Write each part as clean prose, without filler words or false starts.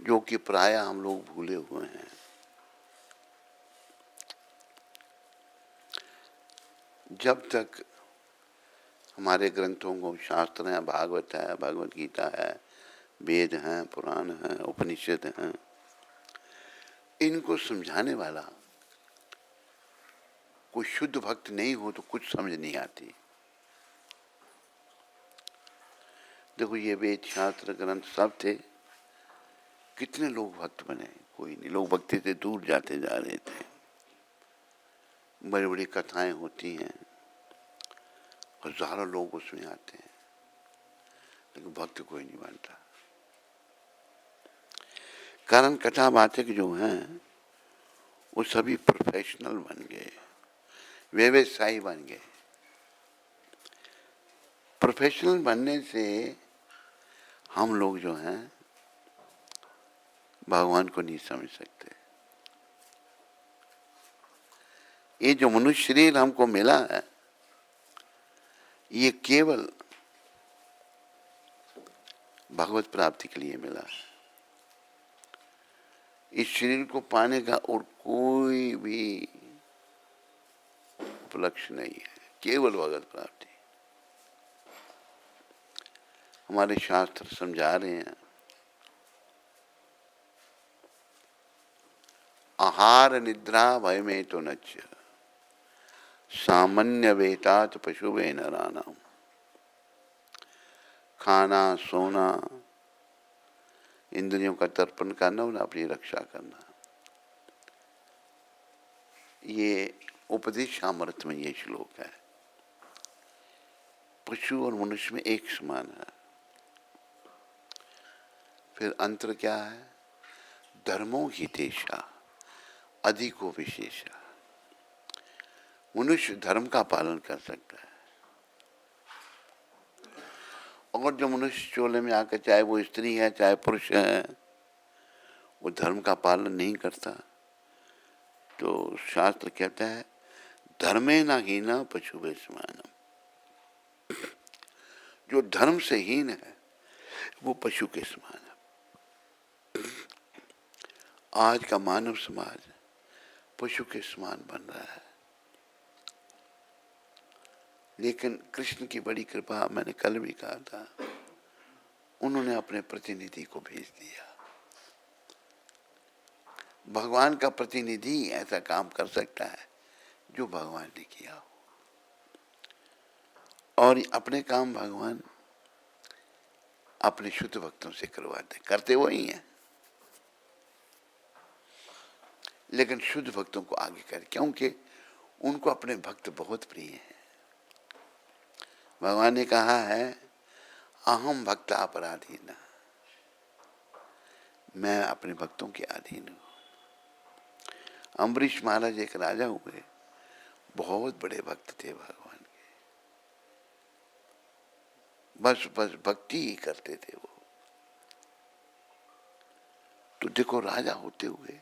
जो कि प्रायः हम लोग भूले हुए हैं। जब तक हमारे ग्रंथों को, शास्त्र हैं, भागवत है, भगवत गीता है, वेद हैं, पुराण हैं, उपनिषद हैं, इनको समझाने वाला कोई शुद्ध भक्त नहीं हो तो कुछ समझ नहीं आती। देखो, ये वेद, शास्त्र, ग्रंथ सब थे, कितने लोग भक्त बने? कोई नहीं। लोग भक्ति से दूर जाते जा रहे थे। बड़ी बड़ी कथाएं होती हैं, हजारों लोग उसमें आते हैं, लेकिन भक्त कोई नहीं बनता। कारण कथावाचक जो हैं वो सभी प्रोफेशनल बन गए, व्यवसायी बन गए। प्रोफेशनल बनने से हम लोग जो हैं भगवान को नहीं समझ सकते। ये जो मनुष्य शरीर हमको मिला है, ये केवल भगवत प्राप्ति के लिए मिला है। इस शरीर को पाने का और कोई भी उपलक्ष्य नहीं है, केवल भगवत प्राप्ति। हमारे शास्त्र समझा रहे हैं, आहार निद्रा भय में तो नच्य सामान्य वेतात पशुवे नरानाम। खाना, सोना, इंद्रियों का तर्पण करना और अपनी रक्षा करना, ये उपदेश सामर्थ्य में ये श्लोक है। पशु और मनुष्य में एक समान है। फिर अंतर क्या है? धर्मों ही देशा अधिको विशेषा। मनुष्य धर्म का पालन कर सकता है, और जो मनुष्य चोले में आकर, चाहे वो स्त्री है चाहे पुरुष है, वो धर्म का पालन नहीं करता, तो शास्त्र कहता है धर्मे न हीना पशुवे समानम। जो धर्म से हीन है वो पशु के समान है। आज का मानव समाज पशु के समान बन रहा है। लेकिन कृष्ण की बड़ी कृपा, मैंने कल भी कहा था, उन्होंने अपने प्रतिनिधि को भेज दिया। भगवान का प्रतिनिधि ऐसा काम कर सकता है जो भगवान ने किया हो, और अपने काम भगवान अपने शुद्ध भक्तों से करवाते, करते वही हैं, लेकिन शुद्ध भक्तों को आगे कर, क्योंकि उनको अपने भक्त बहुत प्रिय हैं। भगवान ने कहा है अहम भक्ता अपराधीन, मैं अपने भक्तों के अधीन हूं। अम्बरीश महाराज एक राजा हुए, बहुत बड़े भक्त थे भगवान के, बस बस भक्ति ही करते थे वो। तो देखो, राजा होते हुए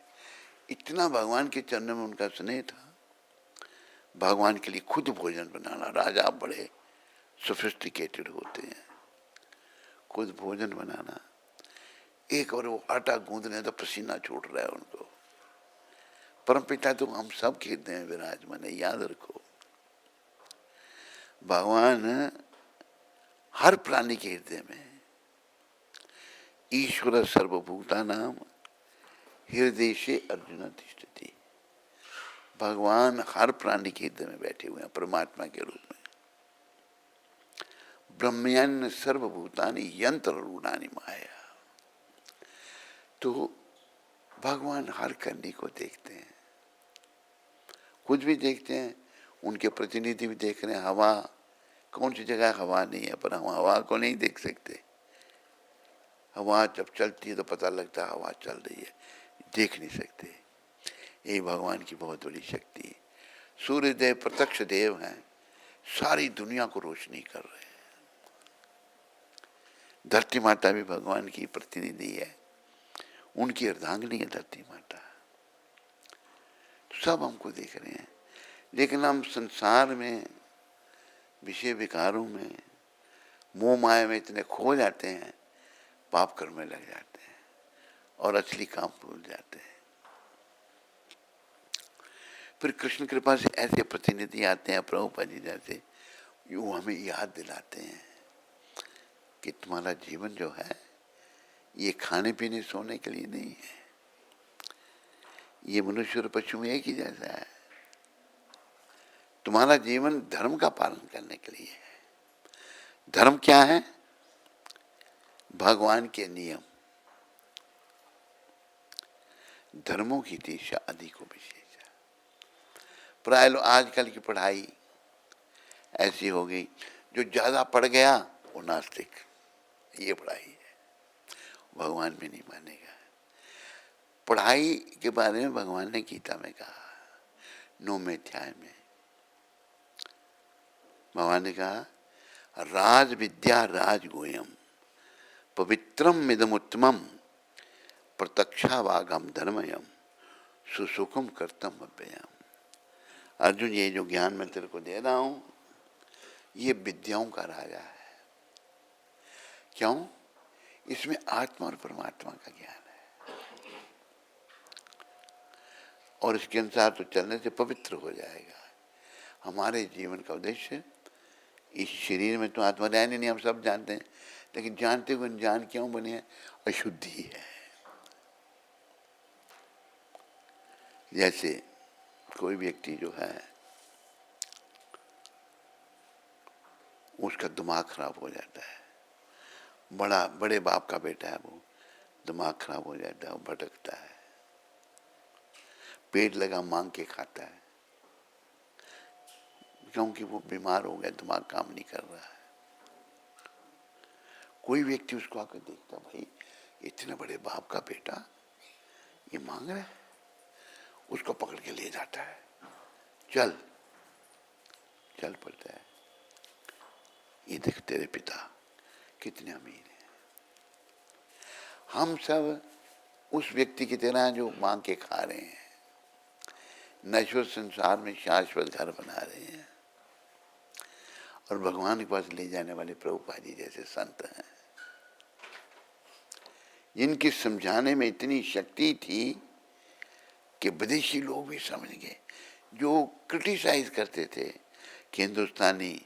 इतना भगवान के चरणों में उनका स्नेह था, भगवान के लिए खुद भोजन बनाना। राजा बड़े सोफिस्टिकेटेड होते हैं, खुद भोजन बनाना। एक बार वो आटा गूंदने तो पसीना छूट रहा है उनको। परमपिता तो हम सब खेलते हैं विराजमान है, याद रखो। भगवान हर प्राणी के हृदय में, ईश्वर सर्वभूता नाम हृदय से अर्जुन तिष्ठति। भगवान हर प्राणी के हृदय में बैठे हुए हैं परमात्मा के रूप में। ब्रह्मण्य सर्वभूतानि यंत्र रूढ़ानि माया। तो भगवान हर करनी को देखते हैं, खुद भी देखते हैं, उनके प्रतिनिधि भी देख रहे हैं। हवा, कौन सी जगह हवा नहीं है, पर हम हवा को नहीं देख सकते। हवा जब चलती है तो पता लगता है हवा चल रही है, देख नहीं सकते। ये भगवान की बहुत बड़ी शक्ति है। सूर्य देव प्रत्यक्ष देव हैं, सारी दुनिया को रोशनी कर रहे हैं। धरती माता भी भगवान की प्रतिनिधि है, उनकी अर्धांगिनी है धरती माता। सब हमको देख रहे हैं, लेकिन हम संसार में, विषय विकारों में, मोह माया में इतने खो जाते हैं, पाप कर्म में लग जाते हैं। और असली काम भूल जाते हैं। फिर कृष्ण कृपा से ऐसे प्रतिनिधि आते हैं प्रभुपाद जी जैसे, वो हमें याद दिलाते हैं कि तुम्हारा जीवन जो है ये खाने पीने सोने के लिए नहीं है, ये मनुष्य और पशु में एक ही जैसा है। तुम्हारा जीवन धर्म का पालन करने के लिए है। धर्म क्या है? भगवान के नियम। धर्मों की दिशा अधिक विशेष। प्राय लोग आजकल की पढ़ाई ऐसी हो गई, जो ज्यादा पढ़ गया वो नास्तिक, ये पढ़ाई है, भगवान भी नहीं मानेगा। पढ़ाई के बारे में भगवान ने गीता में कहा, 9वें अध्याय में भगवान ने कहा, राज विद्या राजगोयम पवित्रम इदमुत्तमम प्रत्यक्षावागम धर्मयम सुसुखम कर्तम अव्ययम। अर्जुन, ये जो ज्ञान मैं तेरे को दे रहा हूं, ये विद्याओं का राजा है। क्यों? इसमें आत्मा और परमात्मा का ज्ञान है, और इसके अनुसार तो चलने से पवित्र हो जाएगा। हमारे जीवन का उद्देश्य, इस शरीर में तो आत्मा रहनी नहीं, हम सब जानते हैं, लेकिन जानते हुए अनजान क्यों बने हैं? अशुद्धि है। जैसे कोई व्यक्ति जो है उसका दिमाग खराब हो जाता है, बड़े बाप का बेटा है, वो दिमाग खराब हो जाता है, वो भटकता है, पेट लगा मांग के खाता है, क्योंकि वो बीमार हो गया, दिमाग काम नहीं कर रहा है। कोई व्यक्ति उसको आकर देखता, भाई इतने बड़े बाप का बेटा ये मांग रहा है, उसको पकड़ के ले जाता है, चल पड़ता है। ये देख तेरे पिता कितने अमीर हैं। हम सब उस व्यक्ति की तरह जो मांग के खा रहे हैं, नश्वर संसार में शाश्वत घर बना रहे हैं, और भगवान के पास ले जाने वाले प्रभुपाद जी जैसे संत हैं, जिनकी समझाने में इतनी शक्ति थी कि विदेशी लोग भी समझ गए। जो क्रिटिसाइज करते थे कि हिंदुस्तानी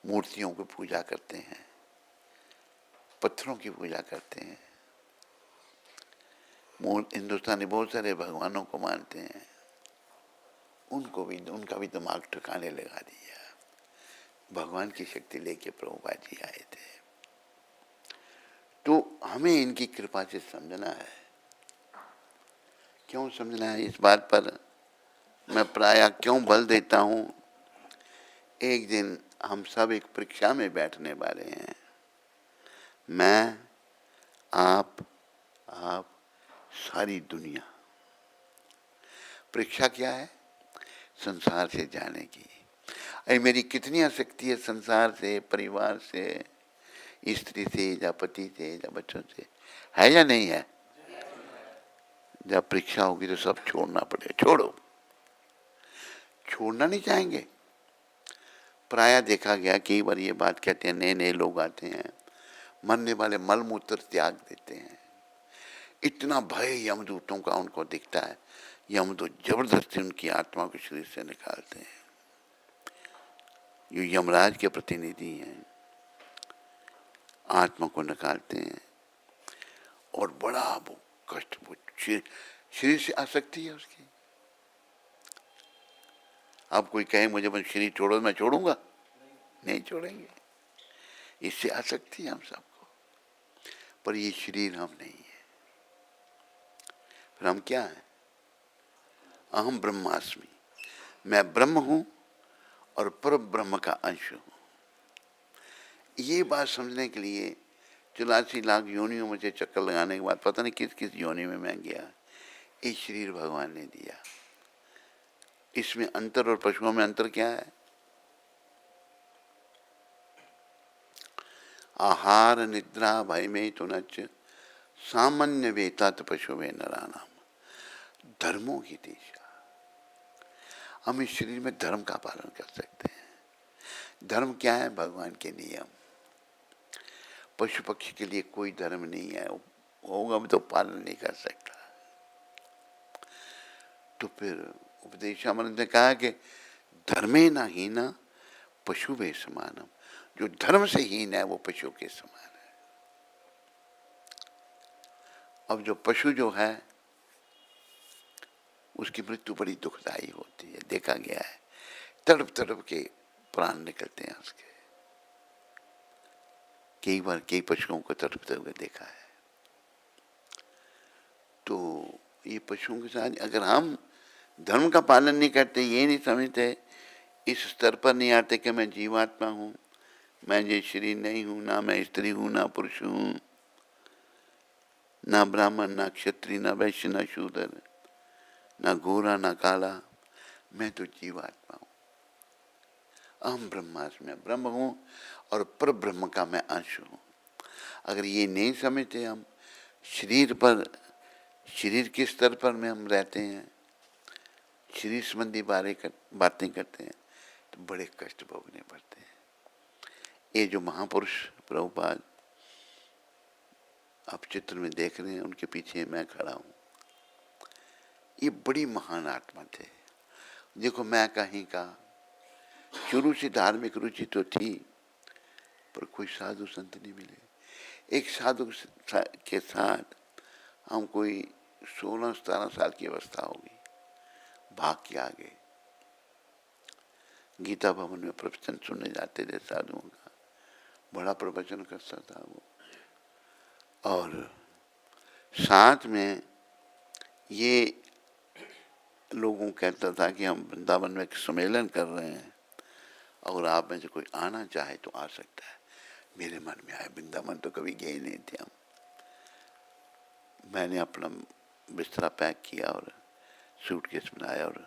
मूर्तियों की पूजा करते हैं, पत्थरों की पूजा करते हैं, हिंदुस्तानी बहुत सारे भगवानों को मानते हैं, उनका भी दिमाग ठिकाने लगा दिया। भगवान की शक्ति लेके प्रभुपाद जी आए थे। तो हमें इनकी कृपा से समझना है। क्यों समझना है? इस बात पर मैं प्रायः क्यों बल देता हूं, एक दिन हम सब एक परीक्षा में बैठने वाले हैं, मैं, आप, सारी दुनिया। परीक्षा क्या है? संसार से जाने की। अरे मेरी कितनी आसक्ति है संसार से, परिवार से, स्त्री से, या पति से, या बच्चों से, है या नहीं है? जब परीक्षा होगी तो सब छोड़ना पड़ेगा। छोड़ना नहीं चाहेंगे। प्रायः देखा गया, कई बार ये बात कहते हैं, नए लोग आते हैं, मरने वाले मल मूत्र त्याग देते हैं। इतना भय यमदूतों का उनको दिखता है, यमदूत जबरदस्ती उनकी आत्मा को शरीर से निकालते हैं। ये यमराज के प्रतिनिधि हैं, आत्मा को निकालते हैं, और बड़ा वो कष्ट, वो शरीर से आसक्ति है उसकी। अब कोई कहे मुझे बस शरीर छोड़ो, मैं छोड़ूंगा? नहीं छोड़ेंगे। इससे आसक्ति है हम सबको, पर ये शरीर हम नहीं है। फिर हम क्या है? अहम ब्रह्मास्मि, मैं ब्रह्म हूं और पर ब्रह्म का अंश हूं। ये बात समझने के लिए 84 लाख योनियों में से चक्कर लगाने के बाद पता नहीं किस किस योनि में मैं गया, ये शरीर भगवान ने दिया। इसमें अंतर और पशुओं में अंतर क्या है? आहार निद्रा भय में तो नच सामान्य वेता तो पशु में नरानाम। धर्मों की दिशा। हम इस शरीर में धर्म का पालन कर सकते हैं। धर्म क्या है? भगवान के नियम। पशु पक्षी के लिए कोई धर्म नहीं है, होगा भी तो पालन नहीं कर सकता। तो फिर उपदेशामृत ने कहा कि धर्मे न हीना पशु वे समानम, जो धर्म से हीन है वो पशु के समान है। अब जो पशु जो है उसकी मृत्यु बड़ी दुखदायी होती है, देखा गया है, तड़प तड़प के प्राण निकलते हैं उसके। कई बार कई पशुओं को तड़पते हुए देखा है। तो ये पशुओं के साथ अगर हम धर्म का पालन नहीं करते, ये नहीं समझते, इस स्तर पर नहीं आते कि मैं जीवात्मा हूं, मैं ये शरीर नहीं हूं, ना मैं स्त्री हूं, ना पुरुष हूं, ना ब्राह्मण, ना क्षत्रिय, ना वैश्य, ना शूद्र, ना गोरा, ना काला, मैं तो जीवात्मा हूं। अहम ब्रह्मास्मि, ब्रह्म हूं और पर ब्रह्म का मैं अंश हूं। अगर ये नहीं समझते हम, शरीर के स्तर पर में हम रहते हैं, शरीर संबंधी बातें करते हैं, तो बड़े कष्ट भोगने पड़ते हैं। ये जो महापुरुष प्रभुपाद आप चित्र में देख रहे हैं, उनके पीछे मैं खड़ा हूं, ये बड़ी महान आत्मा थे। देखो मैं कहीं का शुरू से धार्मिक रुचि तो थी, पर कोई साधु संत नहीं मिले। एक साधु के साथ हम कोई 16-17 साल की अवस्था होगी, भाग के आगे गीता भवन में प्रवचन सुनने जाते थे साधुओं का, बड़ा प्रवचन करता था वो। और साथ में ये लोगों कहता था कि हम वृंदावन में एक सम्मेलन कर रहे हैं और आप में से कोई आना चाहे तो आ सकता है। मेरे मन में आया, वृंदावन तो कभी गए नहीं थे हम। मैंने अपना बिस्तरा पैक किया और सूटकेस बनाया और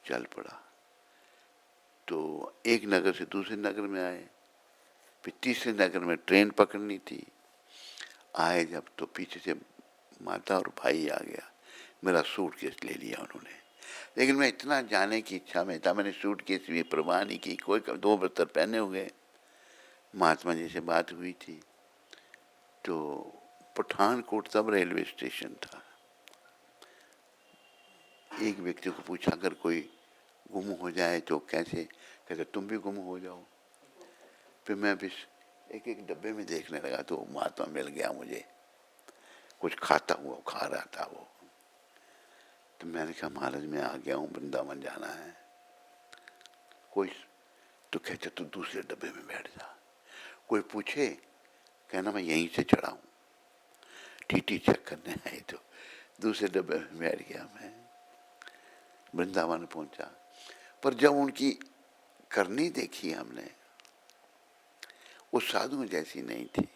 चल पड़ा। तो एक नगर से दूसरे नगर में आए, फिर तीसरे नगर में ट्रेन पकड़नी थी। आए जब तो पीछे से माता और भाई आ गया, मेरा सूटकेस ले लिया उन्होंने। लेकिन मैं इतना जाने की इच्छा में था, मैंने सूटकेस भी परवाह नहीं की, कोई 2 बस्तर पहने हुए। महात्मा जी से बात हुई थी, तो पठानकोट तब रेलवे स्टेशन था। एक व्यक्ति को पूछा अगर कोई गुम हो जाए तो कैसे, कहते तुम भी गुम हो जाओ। फिर मैं भी एक एक डब्बे में देखने लगा, तो महात्मा मिल गया मुझे, कुछ खाता हुआ खा रहा था वो। तो मैंने कहा महाराज मैं आ गया हूँ, वृंदावन जाना है। कोई तो कहते तू दूसरे डब्बे में बैठ जा। कोई पूछे कहना मैं यहीं से चढ़ा हूँ, टीटी चेक करने आए। तो दूसरे डब्बे में बैठ गया, मैं वृंदावन पहुंचा। पर जब उनकी करनी देखी हमने, वो साधु जैसी नहीं थी।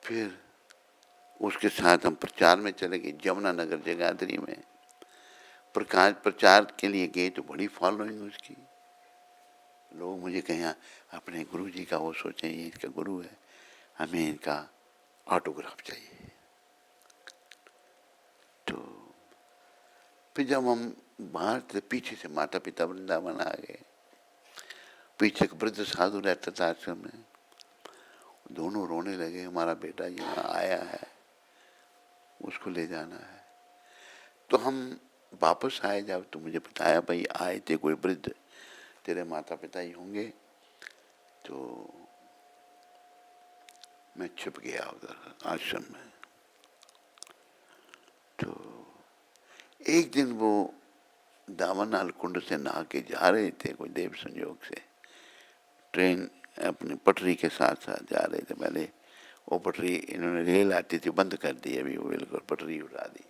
फिर उसके साथ हम प्रचार में चले गए, जमुनानगर जगाधरी में प्रचार के लिए गए। तो बड़ी फॉलोइंग उसकी, लोग मुझे कहें अपने गुरु जी का वो सोचें ये इसका गुरु है, हमें इनका ऑटोग्राफ चाहिए। तो फिर जब हम बाहर थे, पीछे से माता पिता वृंदावन आ गए। पीछे एक वृद्ध साधु रहता था आश्रम में, दोनों रोने लगे, हमारा बेटा यहाँ आया है, उसको ले जाना है। तो हम वापस आए, जब तो मुझे बताया भाई आए थे कोई वृद्ध, तेरे माता पिता ही होंगे। तो मैं छिप गया उधर आश्रम में। तो एक दिन वो दामननाल कुंड से नहा के जा रहे थे, कोई देव संयोग से ट्रेन अपनी पटरी के साथ साथ जा रहे थे। पहले वो पटरी इन्होंने रेल आती थी बंद कर दी, अभी वो बिल्कुल पटरी उठा दी।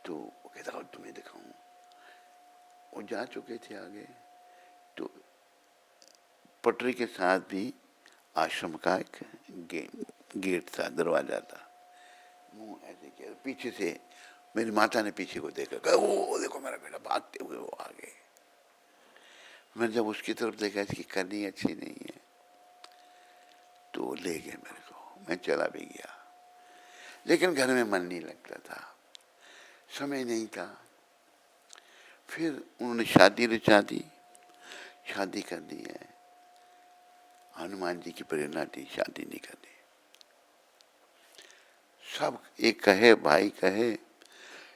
तो वो कहता तुम्हें दिखाऊं, वो जा चुके थे आगे। तो पटरी के साथ भी आश्रम का एक गेट था, दरवाजा था। मुंह ऐसे किया, पीछे से मेरी माता ने पीछे को देखा, कहा वो देखो मेरा बेटा, भागते हुए वो आ गए। मैंने जब उसकी तरफ देखा, इसकी करनी अच्छी नहीं है, तो ले गए मेरे को। मैं चला भी गया, लेकिन घर में मन नहीं लगता था, समय नहीं था। फिर उन्होंने शादी रचा दी, शादी कर दी है। हनुमान जी की प्रेरणा थी शादी नहीं करनी। सब एक कहे, भाई कहे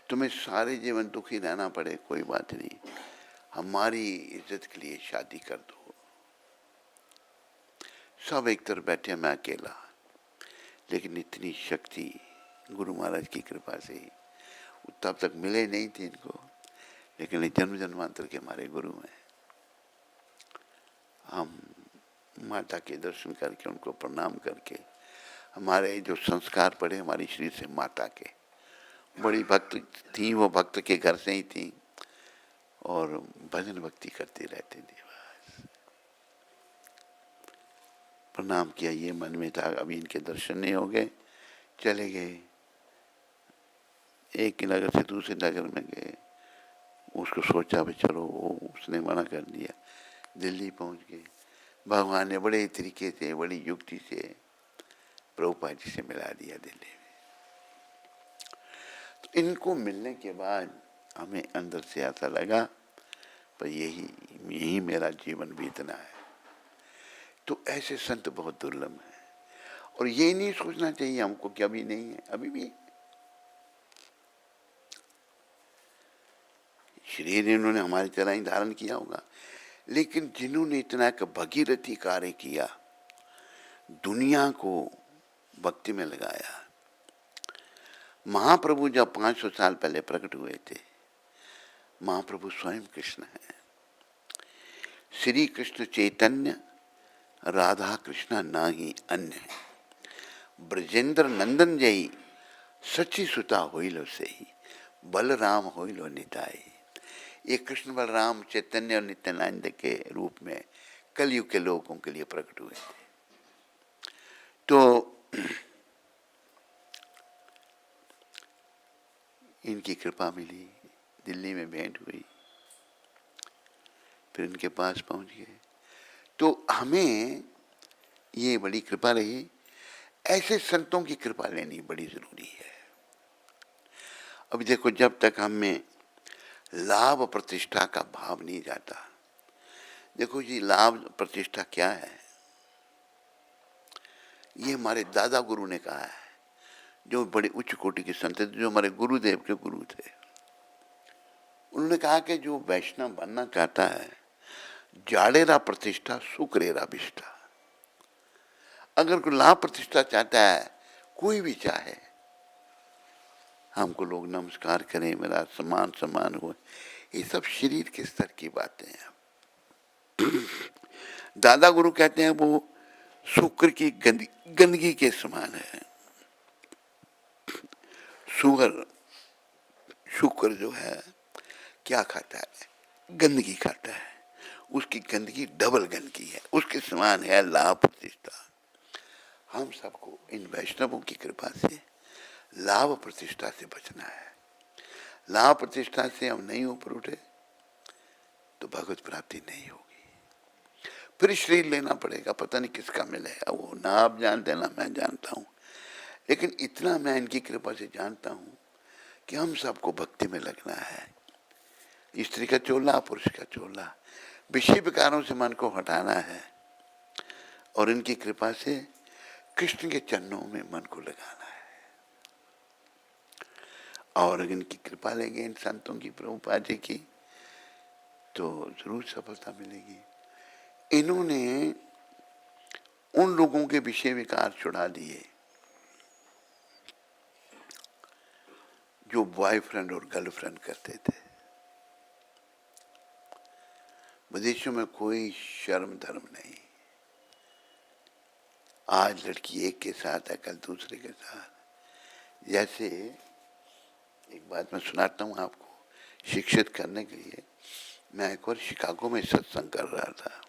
तुम्हें सारे जीवन दुखी रहना पड़े कोई बात नहीं, हमारी इज्जत के लिए शादी कर दो। सब एक तरफ बैठे, मैं अकेला। लेकिन इतनी शक्ति गुरु महाराज की कृपा से ही, तब तक मिले नहीं थे इनको, लेकिन जन्म जन्मांतर के हमारे गुरु हैं। हम माता के दर्शन करके, उनको प्रणाम करके, हमारे जो संस्कार पड़े हमारी शरीर से माता के, बड़ी भक्त थी वो, भक्त के घर से ही थी और भजन भक्ति करते रहते थे। बस प्रणाम किया, ये मन में था अभी इनके दर्शन नहीं हो गए, चले गए। एक नगर से दूसरे नगर में गए, उसको सोचा भी चलो, उसने मना कर दिया। दिल्ली पहुंच गए, भगवान ने बड़े तरीके से, बड़ी युक्ति से प्रभुपाद जी से मिला दिया दिल्ली में। तो इनको मिलने के बाद हमें अंदर से ऐसा लगा पर यही मेरा जीवन बीतना है। तो ऐसे संत बहुत दुर्लभ हैं, और ये नहीं सोचना चाहिए हमको कि अभी नहीं है, अभी भी शरीर इन्होंने हमारी तरह ही धारण किया होगा, लेकिन जिन्होंने इतना एक भगीरथी कार्य किया, दुनिया को भक्ति में लगाया। महाप्रभु जब 500 साल पहले प्रकट हुए थे, महाप्रभु स्वयं कृष्ण है। श्री कृष्ण चैतन्य राधा कृष्ण ना ही अन्य, ब्रजेंद्र नंदन जई सच्ची सुता होइलो सही, बलराम होइलो निताई। ये कृष्ण बलराम चैतन्य और नित्यानंद के रूप में कलयुग के लोगों के लिए प्रकट हुए थे। तो इनकी कृपा मिली, दिल्ली में भेंट हुई, फिर इनके पास पहुंच गए। तो हमें ये बड़ी कृपा रही, ऐसे संतों की कृपा लेनी बड़ी जरूरी है। अब देखो, जब तक हमें लाभ प्रतिष्ठा का भाव नहीं जाता, देखो जी लाभ प्रतिष्ठा क्या है, ये हमारे दादा गुरु ने कहा है, जो बड़े उच्च कोटि के संत थे, जो हमारे गुरुदेव के गुरु थे। उन्होंने कहा कि जो वैष्णव बनना चाहता है, जाड़ेरा प्रतिष्ठा सुकरेरा विष्ठा। अगर कोई लाभ प्रतिष्ठा चाहता है, कोई भी चाहे, हमको लोग नमस्कार करें, मेरा सम्मान हो, ये सब शरीर के स्तर की बातें हैं। दादा गुरु कहते हैं वो शुक्र की गंदगी के समान है। शुक्र जो है क्या खाता है, गंदगी खाता है, उसकी गंदगी डबल गंदगी है, उसके समान है लाभ प्रतिष्ठा। हम सबको इन वैष्णवों की कृपा से लाभ प्रतिष्ठा से बचना है। लाभ प्रतिष्ठा से हम नहीं ऊपर उठे तो भगवत प्राप्ति नहीं होगी। फिर शरीर लेना पड़ेगा, पता नहीं किसका मिलेगा, वो ना आप जानते ना मैं जानता हूँ, लेकिन इतना मैं इनकी कृपा से जानता हूँ कि हम सबको भक्ति में लगना है। स्त्री का चोला, पुरुष का चोला, विषय विकारों से मन को हटाना है और इनकी कृपा से कृष्ण के चरणों में मन को लगाना है। और अगर इनकी कृपा लेंगे, इन संतों की, प्रभुपाद जी की, तो जरूर सफलता मिलेगी। इन्होंने उन लोगों के विषय विकार छुड़ा दिए जो बॉयफ्रेंड और गर्लफ्रेंड करते थे। विदेशों में कोई शर्म धर्म नहीं, आज लड़की एक के साथ है, कल दूसरे के साथ। जैसे एक बात मैं सुनाता हूँ आपको, शिक्षित करने के लिए। मैं एक बार शिकागो में सत्संग कर रहा था,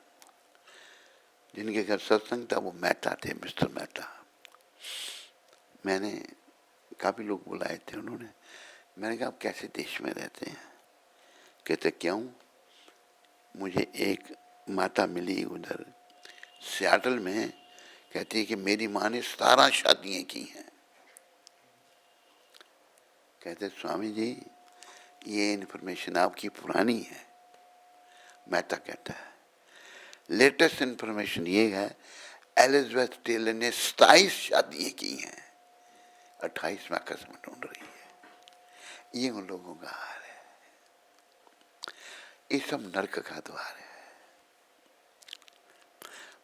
जिनके घर सत्संग था वो मेहता थे, मिस्टर मेहता। मैंने काफ़ी लोग बुलाए थे, उन्होंने, मैंने कहा आप कैसे देश में रहते हैं? कहते क्यों? मुझे एक माता मिली उधर सियाटल में, कहती है कि मेरी माँ ने 17 शादियाँ की हैं। कहते स्वामी जी ये इन्फॉर्मेशन आपकी पुरानी है, मेहता कहता है, लेटेस्ट इंफॉर्मेशन ये है, एलिजाबेथ टेलर ने 27 शादियां की हैं, 28वां कसम ढूंढ रही है। ये उन लोगों का हाल है। ये सब नरक का द्वार है।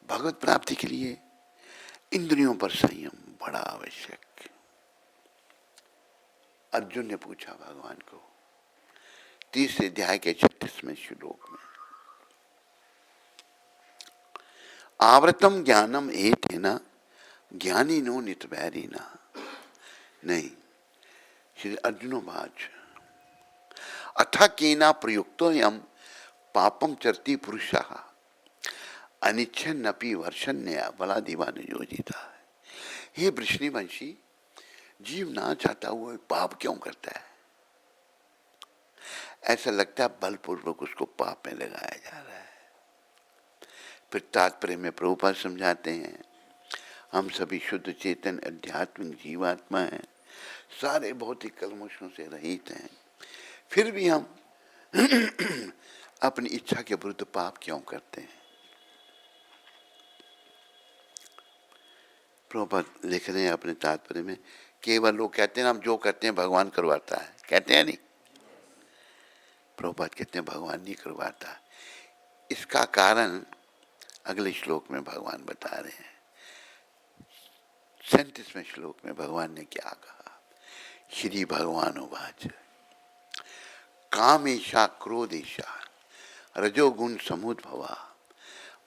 भगवत प्राप्ति के लिए इंद्रियों पर संयम बड़ा आवश्यक। अर्जुन ने पूछा भगवान को 30 अध्याय के 36वें श्लोक में, आवृतम ज्ञानम एतेन ज्ञानिनो नितवैरिणा। नहीं, श्री अर्जुनोवाच अथ केना प्रयुक्तोऽयं पापं चरति पुरुषः अनिच्छन्नपि वर्षन्य बलादिवान योजिता। हे वृष्णिवंशी, जीव ना चाहता हुआ पाप क्यों करता है? ऐसा लगता है बलपूर्वक उसको पाप में लगाया जा रहा है। फिर तात्पर्य में प्रभुपाद समझाते हैं, हम सभी शुद्ध चेतन आध्यात्मिक जीवात्मा हैं, सारे भौतिक कलमशों से रहित हैं, फिर भी हम अपनी इच्छा के विरुद्ध पाप क्यों करते हैं? प्रभुपाद लिख रहे हैं अपने तात्पर्य में, केवल लोग कहते हैं हम जो करते हैं भगवान करवाता है, कहते हैं नहीं? प्रभुपाद कहते हैं भगवान नहीं करवाता। इसका कारण अगले श्लोक में भगवान बता रहे हैं। 37वें श्लोक में भगवान ने क्या कहा? श्री भगवान उवाच कामेशा क्रोधेशा रजोगुण समुद्भवा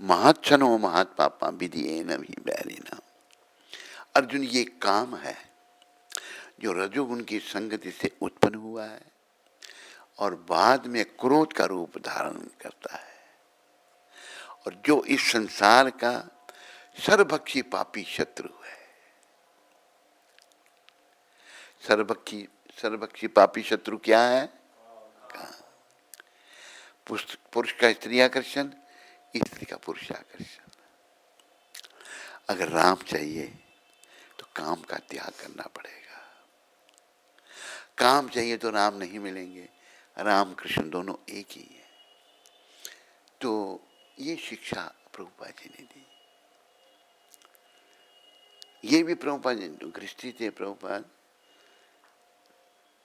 महच्छनो महत्पापा विधियेन भी बैरिणा। अर्जुन, ये काम है जो रजोगुण की संगति से उत्पन्न हुआ है और बाद में क्रोध का रूप धारण करता है, और जो इस संसार का सर्वभक्षी पापी शत्रु है। सर्वभक्षी पापी शत्रु क्या है? पुरुष का स्त्री आकर्षण, स्त्री का पुरुष आकर्षण। अगर राम चाहिए तो काम का त्याग करना पड़ेगा। काम चाहिए तो राम नहीं मिलेंगे, राम कृष्ण दोनों एक ही है। तो ये शिक्षा प्रभुपाद जी ने दी। ये भी प्रभुपाद जी गृहस्थी थे। प्रभुपाद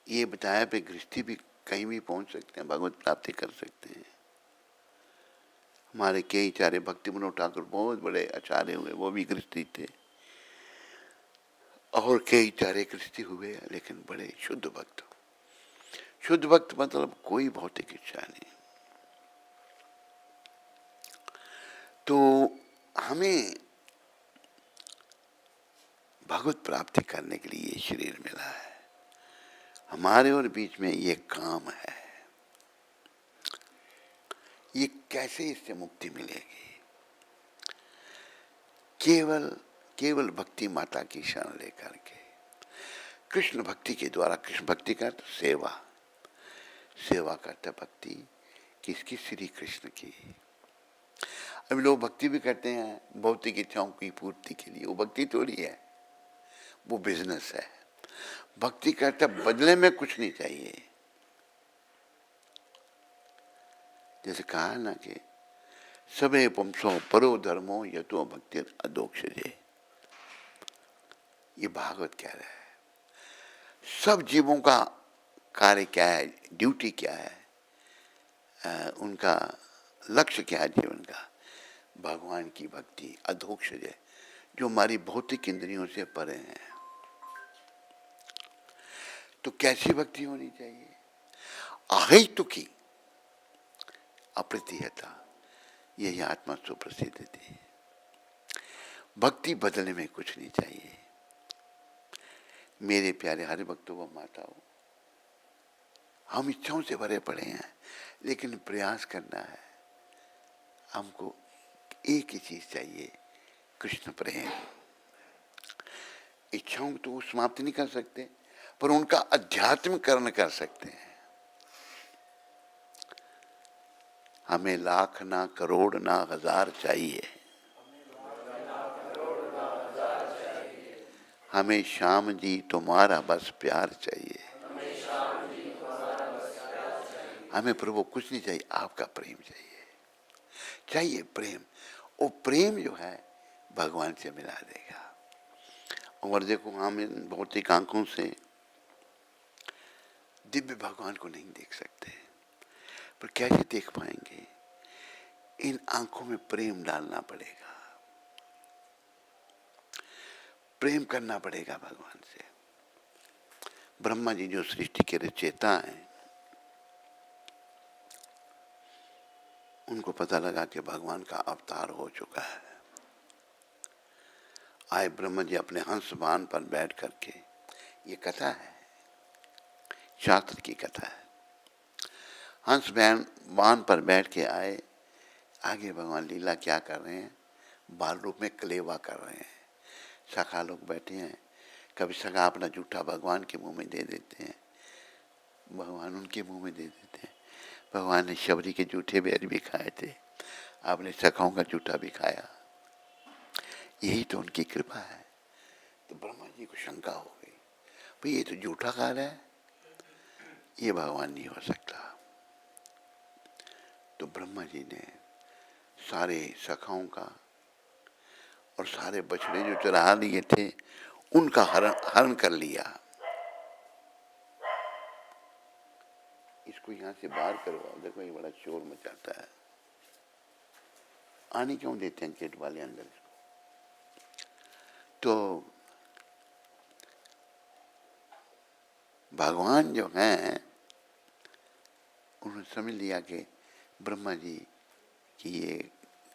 ये बताया पे गृहस्थी भी कहीं भी पहुंच सकते हैं, भगवत प्राप्ति कर सकते हैं। हमारे कई चारे भक्ति विनोद ठाकुर बहुत बड़े आचार्य हुए, वो भी गृहस्थी थे, और कई चारे गृहस्थी हुए, लेकिन बड़े शुद्ध भक्त। शुद्ध भक्त मतलब कोई भौतिक इच्छा नहीं। तो हमें भगवत प्राप्ति करने के लिए ये शरीर मिला है, हमारे और बीच में ये काम है। ये कैसे इससे मुक्ति मिलेगी? केवल भक्ति माता की शरण लेकर के, कृष्ण भक्ति के द्वारा। कृष्ण भक्ति का तो सेवा करता भक्ति किसकी? श्री कृष्ण की। अभी लोग भक्ति भी करते हैं भौतिक इच्छाओं की पूर्ति के लिए, वो भक्ति थोड़ी है, वो बिजनेस है। भक्ति करता बदले में कुछ नहीं चाहिए। जैसे कहा ना कि सबे पुंसो परो धर्मो यतो भक्ति अधोक्षजे। ये भागवत कह रहा है। सब जीवों का कार्य क्या है, ड्यूटी क्या है, उनका लक्ष्य क्या है जीवन का? भगवान की भक्ति अधोक्षज, जो हमारी भौतिक इंद्रियों से परे हैं। तो कैसी भक्ति होनी चाहिए? अहेतुकी अप्रतिहता, यही आत्मा सुप्रसिद्ध थी। भक्ति बदलने में कुछ नहीं चाहिए। मेरे प्यारे हरि भक्तों व माताओं, हम इच्छाओं से भरे पड़े हैं, लेकिन प्रयास करना है। हमको एक ही चीज चाहिए, कृष्ण प्रेम। इच्छाओं तो समाप्त नहीं कर सकते, पर उनका अध्यात्मकरण कर सकते हैं। हमें लाख ना करोड़ ना हजार चाहिए, हमें श्याम जी तुम्हारा बस प्यार चाहिए। हमें प्रभु कुछ नहीं चाहिए, आपका प्रेम चाहिए। चाहिए प्रेम। वो प्रेम जो है भगवान से मिला देगा। और देखो, हम इन भौतिक आंखों से दिव्य भगवान को नहीं देख सकते, पर कैसे देख पाएंगे? इन आंखों में प्रेम डालना पड़ेगा, प्रेम करना पड़ेगा भगवान से। ब्रह्मा जी जो सृष्टि के रचयिता हैं, उनको पता लगा कि भगवान का अवतार हो चुका है। आए ब्रह्मा जी अपने हंस वाहन पर बैठ करके, ये कथा है, शास्त्र की कथा है। हंस वाहन पर बैठ के आए, आगे भगवान लीला क्या कर रहे हैं? बाल रूप में कलेवा कर रहे हैं। सखा लोग बैठे हैं, कभी सखा अपना जूठा भगवान के मुंह में दे देते हैं, भगवान उनके मुंह में दे देते हैं। भगवान ने शबरी के जूठे बेर भी खाए थे, आपने सखाओं का जूठा भी खाया। यही तो उनकी कृपा है। तो ब्रह्मा जी को शंका हो गई, भाई ये तो जूठा खा रहा है, ये भगवान नहीं हो सकता। तो ब्रह्मा जी ने सारे सखाओं का और सारे बछड़े जो चरा लिए थे उनका हरण कर लिया। इसको यहाँ से बाहर करवाओ, देखो ये बड़ा शोर मचाता है। आने क्यों देते हैं गेट वाले अंदर? तो भगवान जो हैं, उन्होंने समझ लिया कि ब्रह्मा जी की ये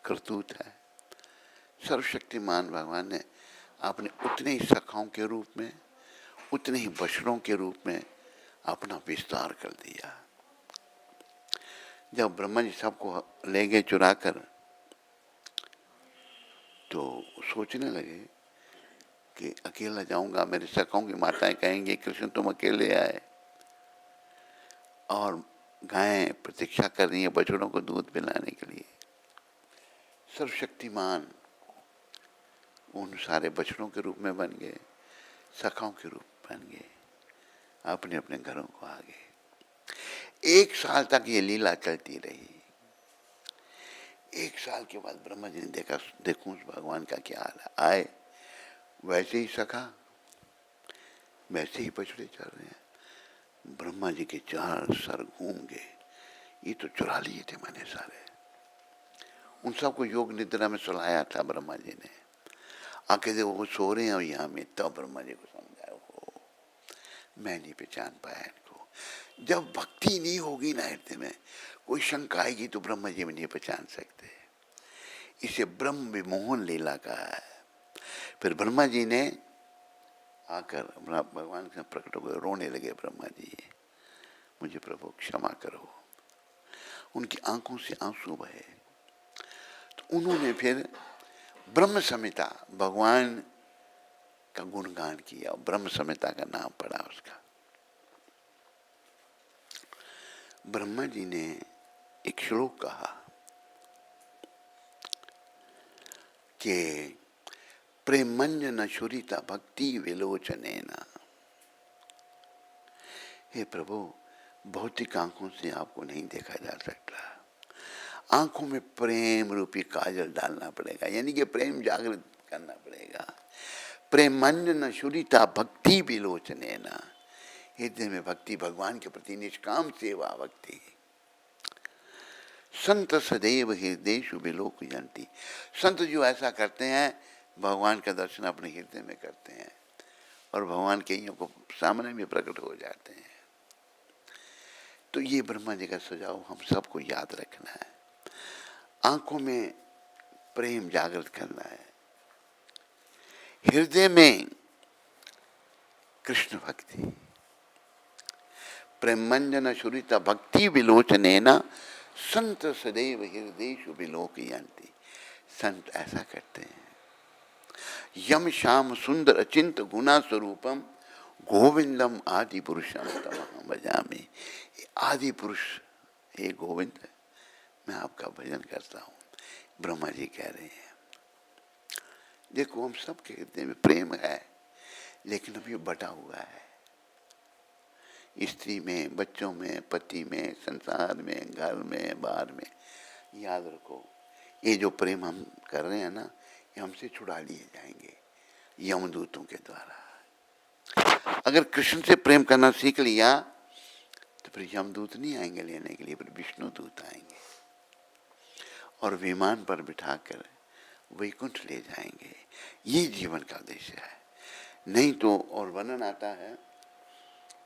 करतूत है। सर्वशक्तिमान भगवान ने अपने उतने ही सखाओं के रूप में, उतने ही बछड़ों के रूप में अपना विस्तार कर दिया। जब ब्रह्मा जी सबको ले गए चुरा कर, तो सोचने लगे कि अकेला जाऊंगा, मेरे सखाओं की माताएं कहेंगे कृष्ण तुम अकेले आए, और गायें प्रतीक्षा कर रही है बछड़ों को दूध पिलाने के लिए। सर्वशक्तिमान उन सारे बछड़ों के रूप में बन गए, सखाओं के रूप बन गए, अपने अपने घरों को आ गए। 1 साल तक ये लीला चलती रही। 1 साल के बाद ब्रह्मा जी ने देखा, देखूं उस भगवान का क्या हाल है। आए, वैसे ही सखा, वैसे ही बछड़े चल रहे हैं। ब्रह्मा जी के 4 सर घूम गए, ये तो चुरा लिए थे मैंने सारे। उन सबको योग निद्रा में सुलाया था ब्रह्मा जी ने। आके देखो वो सो रहे हैं यहाँ में, तब ब्रह्मा जी को समझाया, हो मैं नहीं पहचान पाया इनको। जब भक्ति नहीं होगी ना हृदय में, कोई शंका आएगी तो ब्रह्मा जी में नहीं पहचान सकते। इसे ब्रह्म विमोहन लीला का है। फिर ब्रह्मा जी ने आकर भगवान के प्रकट हो गए, रोने लगे ब्रह्मा जी, मुझे प्रभु क्षमा करो। उनकी आंखों से आंसू बहे। तो उन्होंने फिर ब्रह्म संहिता, भगवान का गुणगान किया, ब्रह्म संहिता का नाम पड़ा उसका। ब्रह्मा जी ने एक श्लोक कहा कि प्रेमंजन शुरिता भक्ति विलोचनेना। हे प्रभु, भौतिक आंखों से आपको नहीं देखा जा सकता, आंखों में प्रेम रूपी काजल डालना पड़ेगा, यानी कि प्रेम जागृत करना पड़ेगा। प्रेमंजन शुरिता भक्ति विलोचनेना, हृदय में भक्ति, भगवान के प्रति निष्काम सेवा भक्ति। संत सदैव हृदयेषु विलोकयन्ति, संत जो ऐसा करते हैं भगवान का दर्शन अपने हृदय में करते हैं और भगवान के को सामने में प्रकट हो जाते हैं। तो ये ब्रह्मा जी का सुझाव हम सबको याद रखना है। आंखों में प्रेम जागृत करना है, हृदय में कृष्ण भक्ति। प्रेमंजन शुरिता भक्ति विलोचनेना संत सदैव हृदयेषु विलोकयन्ति। संत ऐसा करते हैं। यम श्याम सुंदर अचिंत गुणा स्वरूपम गोविंदम आदि पुरुषम तमहं भजामि। आदि पुरुष हे गोविंद, मैं आपका भजन करता हूँ, ब्रह्मा जी कह रहे हैं। देखो, हम सबके हृदय में प्रेम है, लेकिन अब ये बटा हुआ है, स्त्री में, बच्चों में, पति में, संसार में, घर में, बाहर में, याद रखो, ये जो प्रेम हम कर रहे हैं ना, ये हमसे छुड़ा लिए जाएंगे यमदूतों के द्वारा। अगर कृष्ण से प्रेम करना सीख लिया तो फिर यमदूत नहीं आएंगे लेने के लिए, फिर विष्णु दूत आएंगे और विमान पर बिठाकर वैकुंठ ले जाएंगे। ये जीवन का उद्देश्य है। नहीं तो, और वर्णन आता है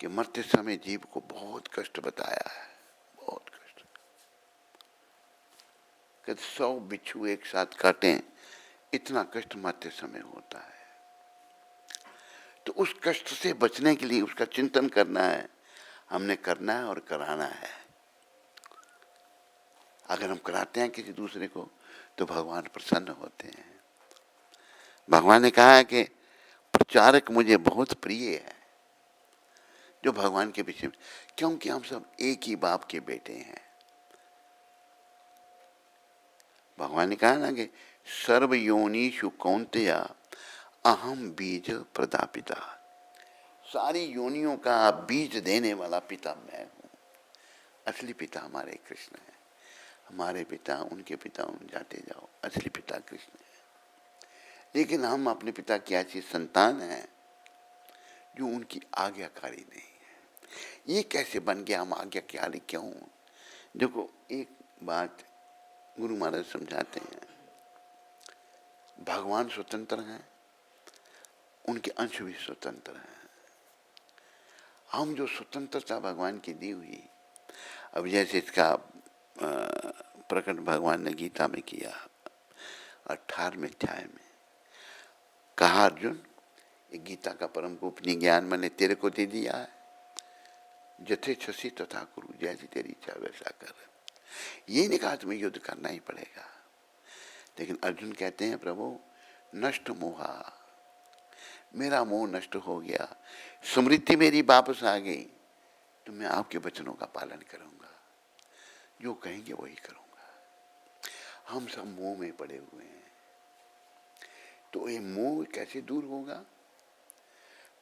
कि मरते समय जीव को बहुत कष्ट बताया है, बहुत कष्ट। कि 100 बिच्छू एक साथ काटें, इतना कष्ट मरते समय होता है। तो उस कष्ट से बचने के लिए उसका चिंतन करना है, हमने करना है और कराना है। अगर हम कराते हैं किसी दूसरे को तो भगवान प्रसन्न होते हैं। भगवान ने कहा है कि प्रचारक मुझे बहुत प्रिय है, जो भगवान के पीछे, क्योंकि हम सब एक ही बाप के बेटे हैं। भगवान ने कहा ना कि सर्व योनिषु कौन्तेय अहम बीज प्रदापिता। सारी योनियों का बीज देने वाला पिता मैं हूं। असली पिता हमारे कृष्ण है। हमारे पिता, उनके पिता, उन जाते जाओ, असली पिता कृष्ण है। लेकिन हम अपने पिता की ऐसी संतान हैं जो उनकी आज्ञाकारी नहीं है। ये कैसे बन गया हम आज्ञाकारी क्यों? देखो, एक बात गुरु महाराज समझाते हैं, भगवान स्वतंत्र हैं, उनके अंश भी स्वतंत्र हैं। हम जो स्वतंत्रता भगवान की दी हुई, अब जैसे इसका प्रकट भगवान ने गीता में किया 18वें अध्याय में, कहा अर्जुन, ये गीता का परम गोपनीय ज्ञान मैंने तेरे को दे दिया है, जथे छसी तथा कुरु, जैसी तेरी इच्छा वैसा कर। ये नहीं कहा तुम्हें युद्ध करना ही पड़ेगा। लेकिन अर्जुन कहते हैं, प्रभु नष्ट मोहा, मेरा मोह नष्ट हो गया, स्मृति मेरी वापस आ गई, तो मैं आपके वचनों का पालन करूंगा, जो कहेंगे वही करूंगा। हम सब मोह में पड़े हुए हैं, तो ये मोह कैसे दूर होगा?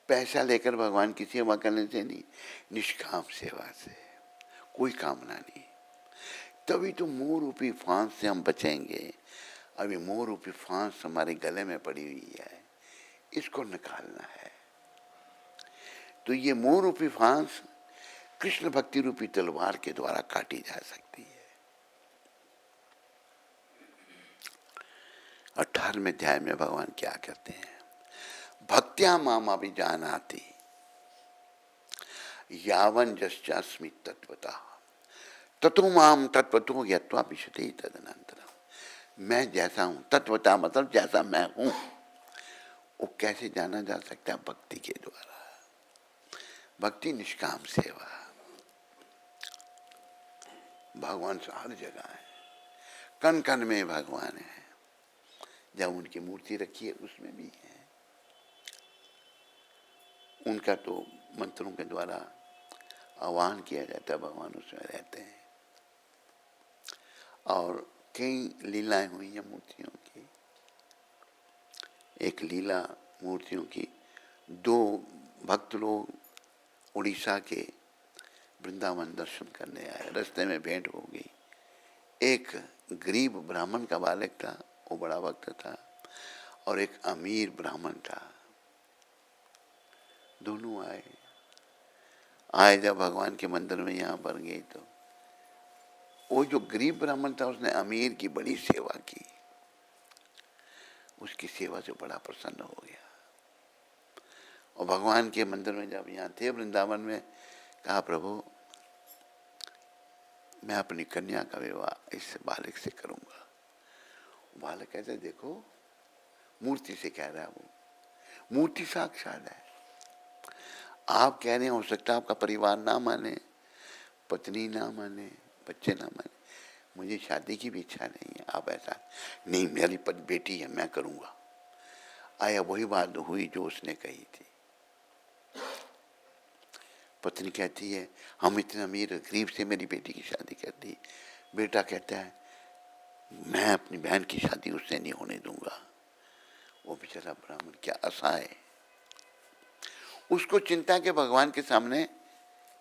पैसा लेकर भगवान की सेवा करने से नहीं, निष्काम सेवा से, कोई कामना नहीं। तभी तो मोह रूपी फांस से हम बचेंगे। अभी मोह रूपी फांस हमारे गले में पड़ी हुई है, इसको निकालना है। तो ये मोह रूपी फांस कृष्ण भक्ति रूपी तलवार के द्वारा काटी जा सकती है। 18वें अध्याय में भगवान क्या कहते हैं, भक्त्या माम अभिजानाति यावन जस्यास्मि तत्वतः ततो माम तत्वतो यत्वा विशते तदनंतरम। मैं जैसा हूं, तत्वता मतलब जैसा मैं हूं, वो कैसे जाना जा सकता है? भक्ति के द्वारा। भक्ति निष्काम सेवा। भगवान हर जगह है, कण कण में भगवान है। जब उनकी मूर्ति रखी है उसमें भी है। उनका तो मंत्रों के द्वारा आह्वान किया जाता है, भगवान उसमें रहते हैं। और कई लीलाएं हुई हैं मूर्तियों की। एक लीला मूर्तियों की, 2 भक्त लोग उड़ीसा के वृंदावन दर्शन करने आए, रास्ते में भेंट हो गई। एक गरीब ब्राह्मण का बालक था, वो बड़ा भक्त था, और एक अमीर ब्राह्मण था। दोनों आए जब भगवान के मंदिर में यहाँ पर गए, तो वो जो गरीब ब्राह्मण था उसने अमीर की बड़ी सेवा की। उसकी सेवा से बड़ा प्रसन्न हो गया, और भगवान के मंदिर में जब यहाँ थे वृंदावन में, कहा प्रभु मैं अपनी कन्या का विवाह इस बालक से करूंगा। बालक कहते देखो, मूर्ति से कह रहा है, वो मूर्ति साक्षात है। आप कह रहे हैं, हो सकता है आपका परिवार ना माने, पत्नी ना माने, बच्चे ना माने, मुझे शादी की भी इच्छा नहीं है। आप ऐसा नहीं, मेरी बेटी है, मैं करूंगा। आया वही बात हुई जो उसने कही थी। पत्नी कहती है हम इतने अमीर गरीब से मेरी बेटी की शादी कर दी। बेटा कहता है मैं अपनी बहन की शादी उससे नहीं होने दूंगा। वो बेचारा ब्राह्मण क्या असहाय, उसको चिंता के भगवान के सामने,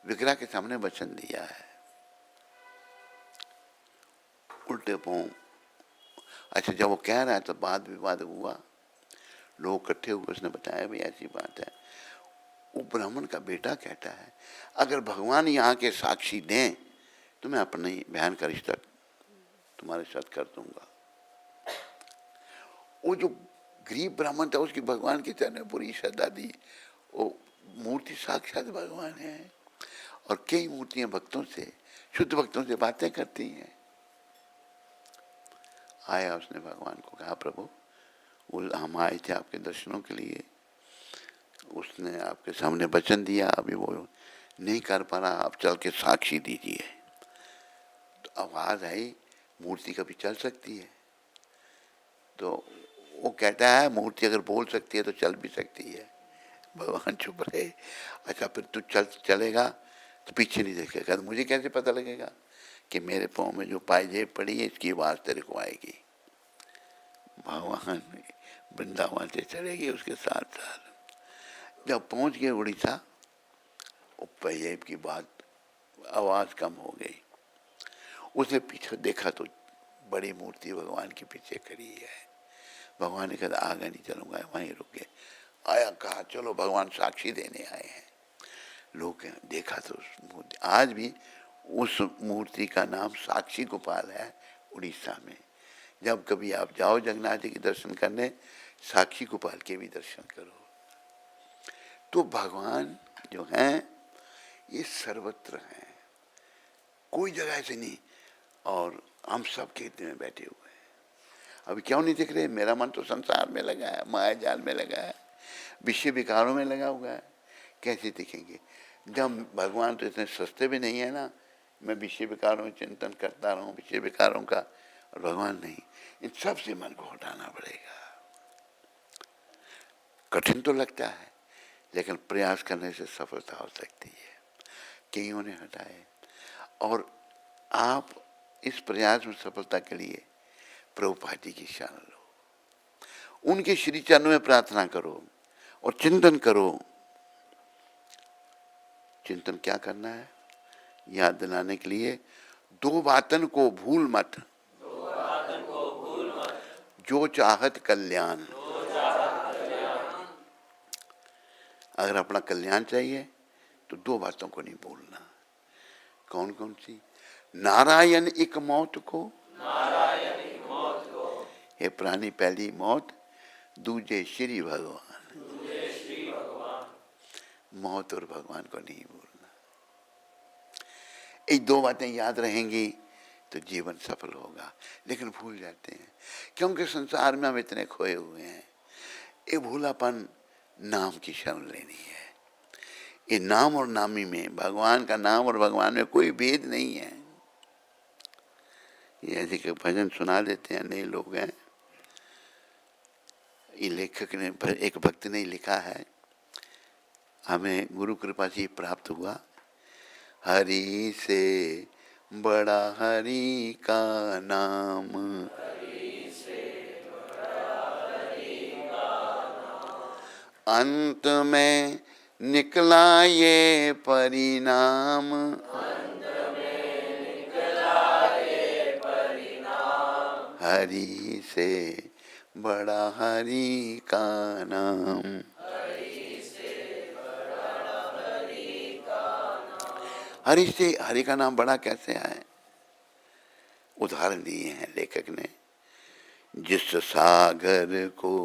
विग्रह के सामने वचन दिया है। उल्टे पांव। अच्छा, जब वो कह रहा है तो वाद विवाद हुआ, लोग इकट्ठे हुए, उसने बताया भी ऐसी बात है। वो ब्राह्मण का बेटा कहता है अगर भगवान यहाँ के साक्षी दें तो मैं अपनी बहन का रिश्ता तुम्हारे साथ कर दूंगा। वो जो गरीब ब्राह्मण था उसकी भगवान के चरण में पूरी श्रद्धा दी। वो मूर्ति साक्षात भगवान है और कई मूर्तियां भक्तों से, शुद्ध भक्तों से बातें करती हैं। आया, उसने भगवान को कहा प्रभु हम आए थे आपके दर्शनों के लिए, उसने आपके सामने वचन दिया, अभी वो नहीं कर पा रहा, आप चल के साक्षी दीजिए। तो आवाज आई मूर्ति कभी चल सकती है? तो वो कहता है मूर्ति अगर बोल सकती है तो चल भी सकती है। भगवान चुप रहे। अच्छा, फिर तू चलेगा तो पीछे नहीं देखेगा तो मुझे कैसे पता लगेगा कि मेरे पाँव में जो पायजेब पड़ी है इसकी आवाज तेरे को आएगी? भगवान वृंदावन से चलेगी उसके साथ साथ। जब पहुंच गए उड़ीसा, पायजेब की बात आवाज कम हो गई। उसने पीछे देखा तो बड़ी मूर्ति भगवान के पीछे खड़ी है। भगवान ने कहा आगे नहीं चलूंगा, वहीं रुके। आया, कहा चलो भगवान साक्षी देने आए हैं। लोग देखा तो मूर्ति, आज भी उस मूर्ति का नाम साक्षी गोपाल है उड़ीसा में। जब कभी आप जाओ जगन्नाथ जी के दर्शन करने, साक्षी गोपाल के भी दर्शन करो। तो भगवान जो हैं ये सर्वत्र हैं, कोई जगह ऐसे नहीं। और हम सब कीर्ति में बैठे हुए हैं। अभी क्यों नहीं दिख रहे? मेरा मन तो संसार में लगा है, माया जाल में लगा है, विषय विकारों में लगा हुआ है। कैसे दिखेंगे जब भगवान तो इतने सस्ते भी नहीं है ना। मैं विषय विकारों में चिंतन करता रहूं, विषय विकारों का, और भगवान नहीं। इन सब से मन को हटाना पड़ेगा। कठिन तो लगता है लेकिन प्रयास करने से सफलता हो सकती है। कईयों ने हटाए, और आप इस प्रयास में सफलता के लिए प्रभुपाद जी की शरण लो, उनके श्री चरणों में प्रार्थना करो और चिंतन करो। चिंतन क्या करना है याद दिलाने के लिए, दो बातन को भूल मत, जो चाहत कल्याण। अगर अपना कल्याण चाहिए तो दो बातों को नहीं भूलना। कौन कौन सी? नारायण एक मौत को, ये प्राणी पहली मौत, दूजे श्री भगवान। मौत और भगवान को नहीं भूलना। ये दो बातें याद रहेंगी तो जीवन सफल होगा। लेकिन भूल जाते हैं क्योंकि संसार में हम इतने खोए हुए हैं। ये भूलापन नाम की शरण लेनी है। ये नाम और नामी में, भगवान का नाम और भगवान में कोई भेद नहीं है। ये ऐसे के भजन सुना देते हैं, नए लोग हैं। ये लेखक ने, एक भक्त ने लिखा है, हमें गुरु कृपा से प्राप्त हुआ। हरि से बड़ा हरि का नाम, अंत में निकला ये परिणाम। हरि से बड़ा हरि का नाम। हरि से हरि का नाम बड़ा कैसे है? उदाहरण दिए हैं लेखक ने। जिस सागर को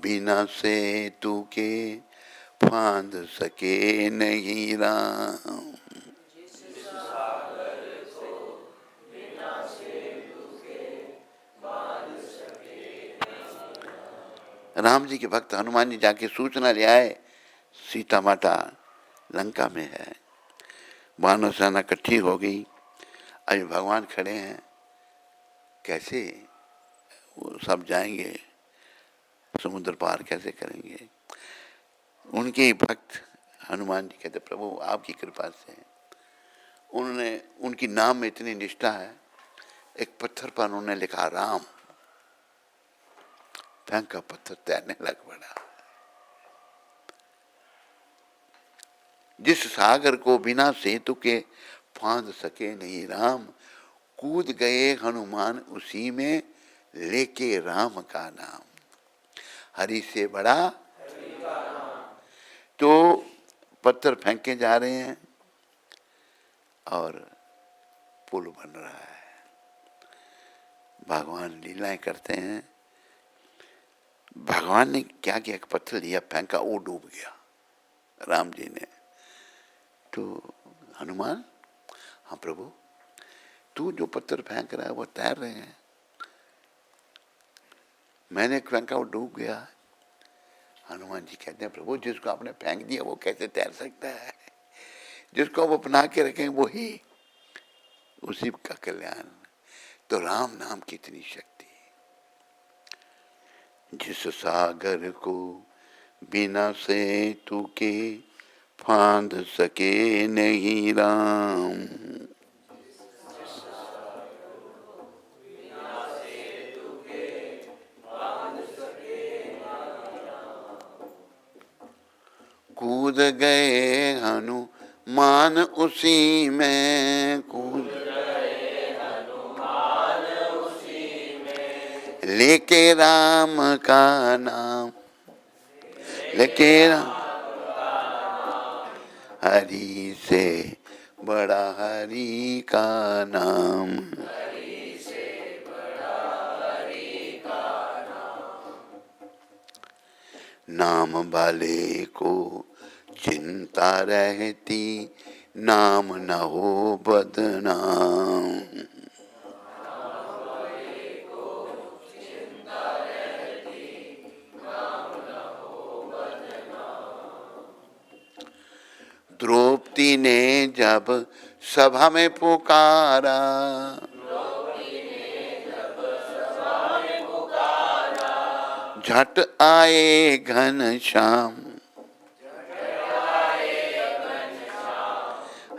बिना सेतु के फांद सके नहीं राम, राम जी के भक्त हनुमान जी जाके सूचना ले आए, सीता माता लंका में है। वानर सेना इकट्ठी हो गई। अभी भगवान खड़े हैं, कैसे वो सब जाएंगे, समुद्र पार कैसे करेंगे? उनके ही भक्त हनुमान जी कहते प्रभु आपकी कृपा से। उन्होंने, उनकी नाम में इतनी निष्ठा है, एक पत्थर पर उन्होंने लिखा राम, फेंक का पत्थर तैरने लग पड़ा। जिस सागर को बिना सेतु के फांद सके नहीं राम, कूद गए हनुमान उसी में, लेके राम का नाम। हरि से बड़ा, तो पत्थर फेंके जा रहे हैं और पुल बन रहा है। भगवान लीलाएं करते हैं। भगवान ने क्या किया, एक पत्थर लिया, फेंका, वो डूब गया राम जी ने। तो हनुमान, हाँ प्रभु, तू जो पत्थर फेंक रहा है वो तैर रहे हैं, मैंने फेंका वो डूब गया। हनुमान जी कहते हैं, प्रभु जिसको आपने फेंक दिया वो कैसे तैर सकता है? जिसको आप अपना के रखें वो ही, उसी का कल्याण। तो राम नाम की इतनी शक्ति। जिस सागर को बिना सेतु के फांद सके नहीं राम, कूद गए हनुमान उसी में, कूद लेके राम का नाम, लेके राम, हरि से बड़ा हरि का नाम। नाम वाले को चिंता रहती, नाम न हो बदनाम। द्रौपदी ने जब सभा में पुकारा, झट आए घनश्याम,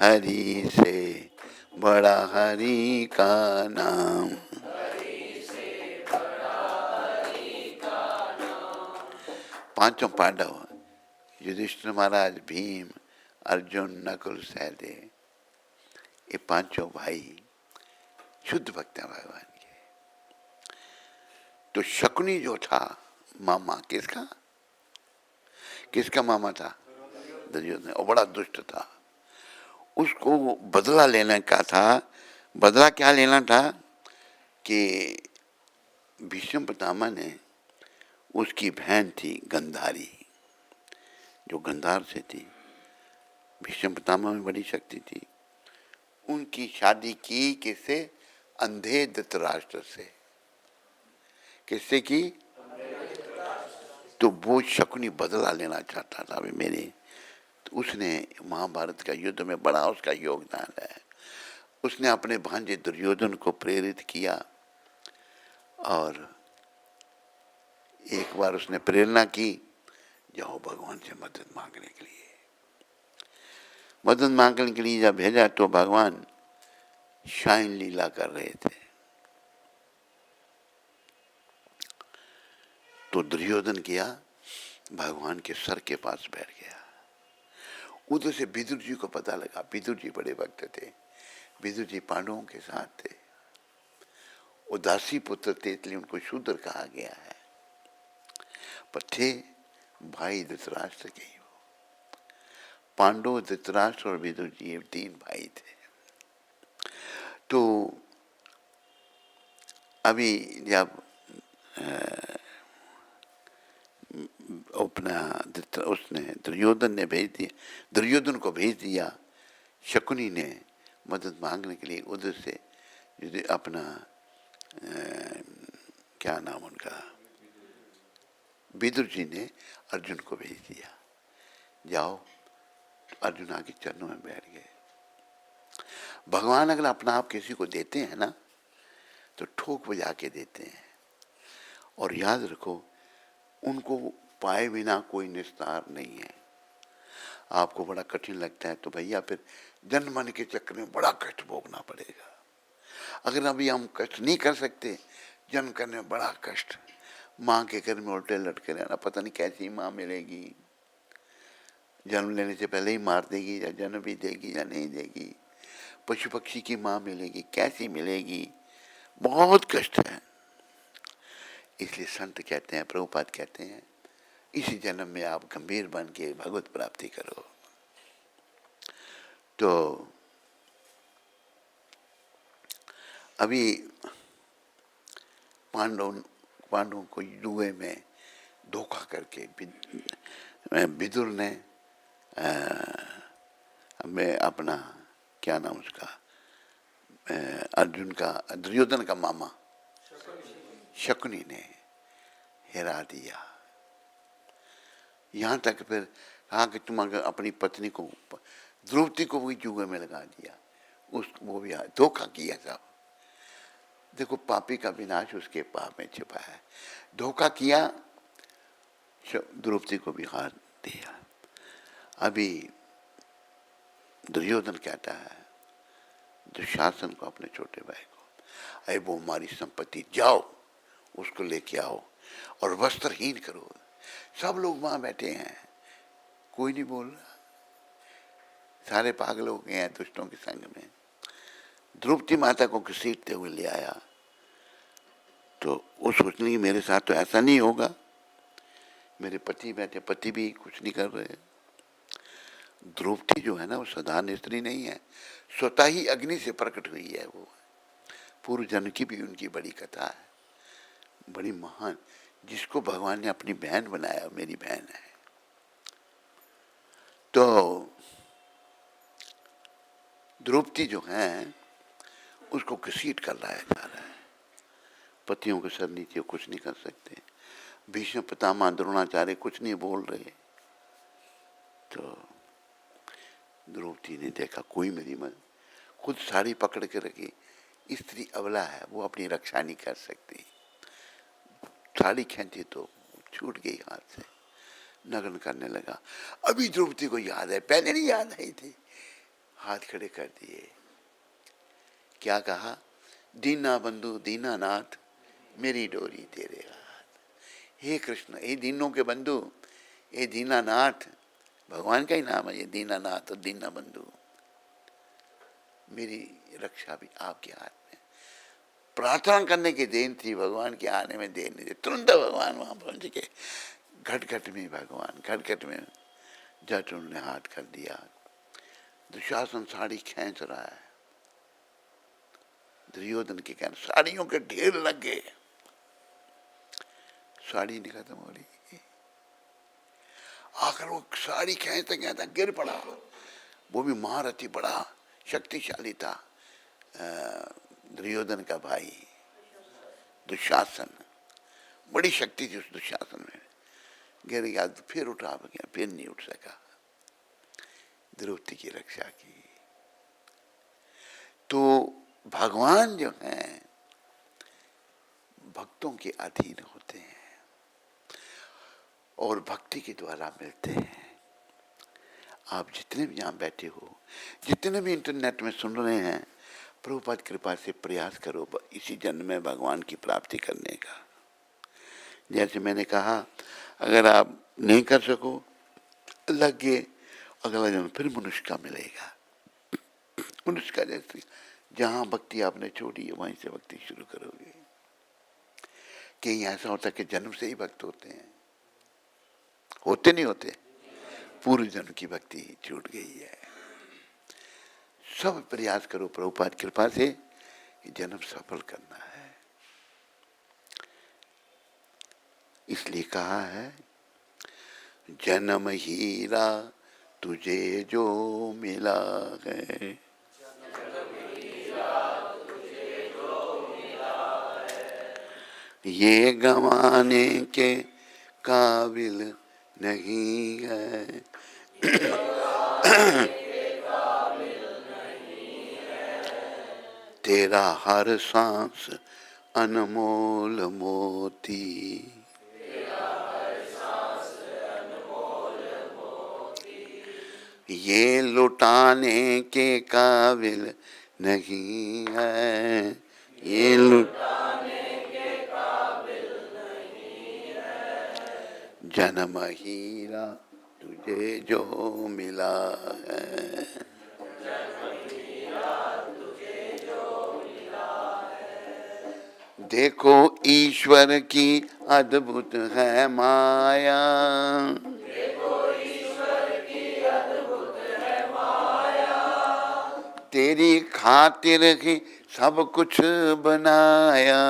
हरि से बड़ा हरि का नाम। पांचों पांडव, युधिष्ठिर महाराज, भीम, अर्जुन, नकुल, सहदेव, ये पांचों भाई शुद्ध भक्त हैं भगवान के। तो शकुनी जो था मामा, किसका किसका मामा था? दुर्योधन। और बड़ा दुष्ट था। उसको बदला लेने का था। बदला क्या लेना था कि भीष्म पितामह ने, उसकी बहन थी गंधारी, जो गंधार से थी, भीष्म पितामह में बड़ी शक्ति थी, उनकी शादी की किससे? अंधे धृतराष्ट्र से। किससे की? तो वो शकुनी बदला लेना चाहता था अभी मेरे। तो उसने महाभारत का युद्ध में बड़ा उसका योगदान है। उसने अपने भांजे दुर्योधन को प्रेरित किया और एक बार उसने प्रेरणा की, जाओ भगवान से मदद मांगने के लिए। मदद मांगने के लिए जब भेजा तो भगवान शाइन लीला कर रहे थे। तो दुर्योधन किया, भगवान के सर के पास बैठ गया। उधर से विदुर जी को पता लगा। विदुर जी बड़े भक्त थे। विदुर जी पांडवों के साथ थे। उदासी पुत्र थे, इसलिए उनको शूद्र कहा गया है, पर थे भाई धृतराष्ट्र के ही। पांडव, धृतराष्ट्र और विदुर जी, ये तीन भाई थे। तो अभी जब अपना उसने दुर्योधन ने भेज दिया, दुर्योधन को भेज दिया शकुनी ने मदद मांगने के लिए। उधर से अपना क्या नाम उनका, विदुर जी ने अर्जुन को भेज दिया, जाओ। अर्जुन आके चरणों में बैठ गए। भगवान अगर अपना आप किसी को देते हैं ना, तो ठोक बजा के देते हैं। और याद रखो, उनको पाए बिना कोई निस्तार नहीं है। आपको बड़ा कठिन लगता है तो भैया फिर जन्म मन के चक्कर में बड़ा कष्ट भोगना पड़ेगा। अगर अभी हम कष्ट नहीं कर सकते, जन्म करने में बड़ा कष्ट। माँ के घर में उल्टे लटके रहना, पता नहीं कैसी माँ मिलेगी, जन्म लेने से पहले ही मार देगी या जन्म भी देगी या नहीं देगी, पशु पक्षी की माँ मिलेगी, कैसी मिलेगी, बहुत कष्ट है। इसलिए संत कहते हैं, प्रभुपाद कहते हैं, इसी जन्म में आप गंभीर बन के भगवत प्राप्ति करो। तो अभी पांडवों को जुए में धोखा करके विदुर ने मैं अपना क्या नाम उसका, अर्जुन का, दुर्योधन का मामा शकुनी ने हिरा दिया। यहाँ तक फिर कहा कि तुम अगर अपनी पत्नी को, द्रौपदी को भी जुए में लगा दिया, वो भी धोखा किया सब। देखो पापी का विनाश उसके पाप में छिपा है। धोखा किया, द्रौपदी को भी हार दिया। अभी दुर्योधन कहता है दुशासन को, अपने छोटे भाई को, अरे वो हमारी संपत्ति, जाओ उसको लेके आओ और वस्त्रहीन करो। सब लोग वहां बैठे हैं, कोई नहीं बोल रहा, सारे पागल हो गए हैं दुष्टों के संग में। द्रौपदी माता को घसीटते हुए ले आया, तो वो सोचने लगी मेरे साथ तो ऐसा नहीं होगा, मेरे पति बैठे, पति भी कुछ नहीं कर रहे। द्रौपदी जो है ना, वो साधारण स्त्री नहीं है, स्वतः ही अग्नि से प्रकट हुई है। वो पूर्व जन्म की भी उनकी बड़ी कथा है, बड़ी महान, जिसको भगवान ने अपनी बहन बनाया, मेरी बहन है। तो द्रौपदी जो है उसको घसीट कर लाया जा रहा है। पतियों के सर नीचे कुछ नहीं कर सकते, भीष्म पितामह द्रोणाचार्य कुछ नहीं बोल रहे। तो द्रौपदी ने देखा कोई मेरी मत, खुद साड़ी पकड़ के रखी, स्त्री अबला है, वो अपनी रक्षा नहीं कर सकती, साड़ी खींची तो छूट गई हाथ से, नग्न करने लगा। अभी द्रौपदी को याद है, पहले नहीं याद आई थी, हाथ खड़े कर दिए, क्या कहा, दीना बंधु दीनानाथ मेरी डोरी तेरे हाथ। हे कृष्ण, हे दीनों के बंधु, हे दीनानाथ, भगवान का ही नाम है ये, दीनानाथ और दीना बंधु, मेरी रक्षा भी आपके हाथ में। प्रार्थना करने की देन थी, भगवान के आने में देर नहीं थी, तुरंत भगवान वहां पहुंच के घट घट में भगवान, घट घट में जट उन्होंने हाथ कर दिया। दुशासन साड़ी खींच रहा है, दुर्योधन के कहने साड़ियों के ढेर लग गए, साड़ी नहीं खत्म हो रही। आखिर वो साड़ी खींचते खींचते गिर पड़ा, वो भी महारथी, बड़ा शक्तिशाली था, दुर्योधन का भाई दुशासन, बड़ी शक्ति थी उस दुशासन में। गिर गया, फिर उठा गया, फिर नहीं उठ सका, द्रौपदी की रक्षा की। तो भगवान जो हैं भक्तों के अधीन होते हैं और भक्ति के द्वारा मिलते हैं। आप जितने भी यहाँ बैठे हो, जितने भी इंटरनेट में सुन रहे हैं, प्रभुपाद कृपा से प्रयास करो इसी जन्म में भगवान की प्राप्ति करने का। जैसे मैंने कहा, अगर आप नहीं कर सको, लगे अगला जन्म फिर मनुष्य का मिलेगा। मनुष्य का जैसे जहाँ भक्ति आपने छोड़ी है वहीं से भक्ति शुरू करोगे। कहीं ऐसा होता है कि जन्म से ही भक्त होते हैं, होते नहीं होते, पूर्व जन्म की भक्ति छूट गई है। सब प्रयास करो प्रभुपाद कृपा से जन्म सफल करना है। इसलिए कहा है, जन्म हीरा तुझे जो मिला है, ये गंवाने के काबिल नहीं है। तेरा हर सांस अनमोल मोती, ये लुटाने के काबिल नहीं है, ये लुटाने के काबिल नहीं है। जन्म हीरा तुझे जो मिला है, जन्म हीरा देखो ईश्वर की अद्भुत है माया, तेरी खातिर ही सब कुछ बनाया,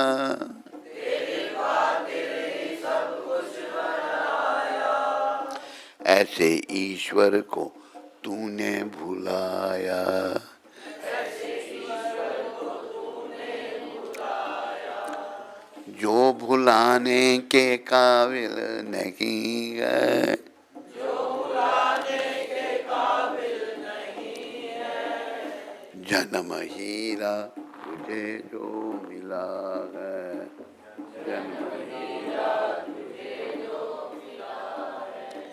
ऐसे ईश्वर को तूने भुलाया, जो भुलाने के काबिल नहीं है, जन्म हीरा तुझे जो मिला है, जन्म हीरा तुझे जो मिला है,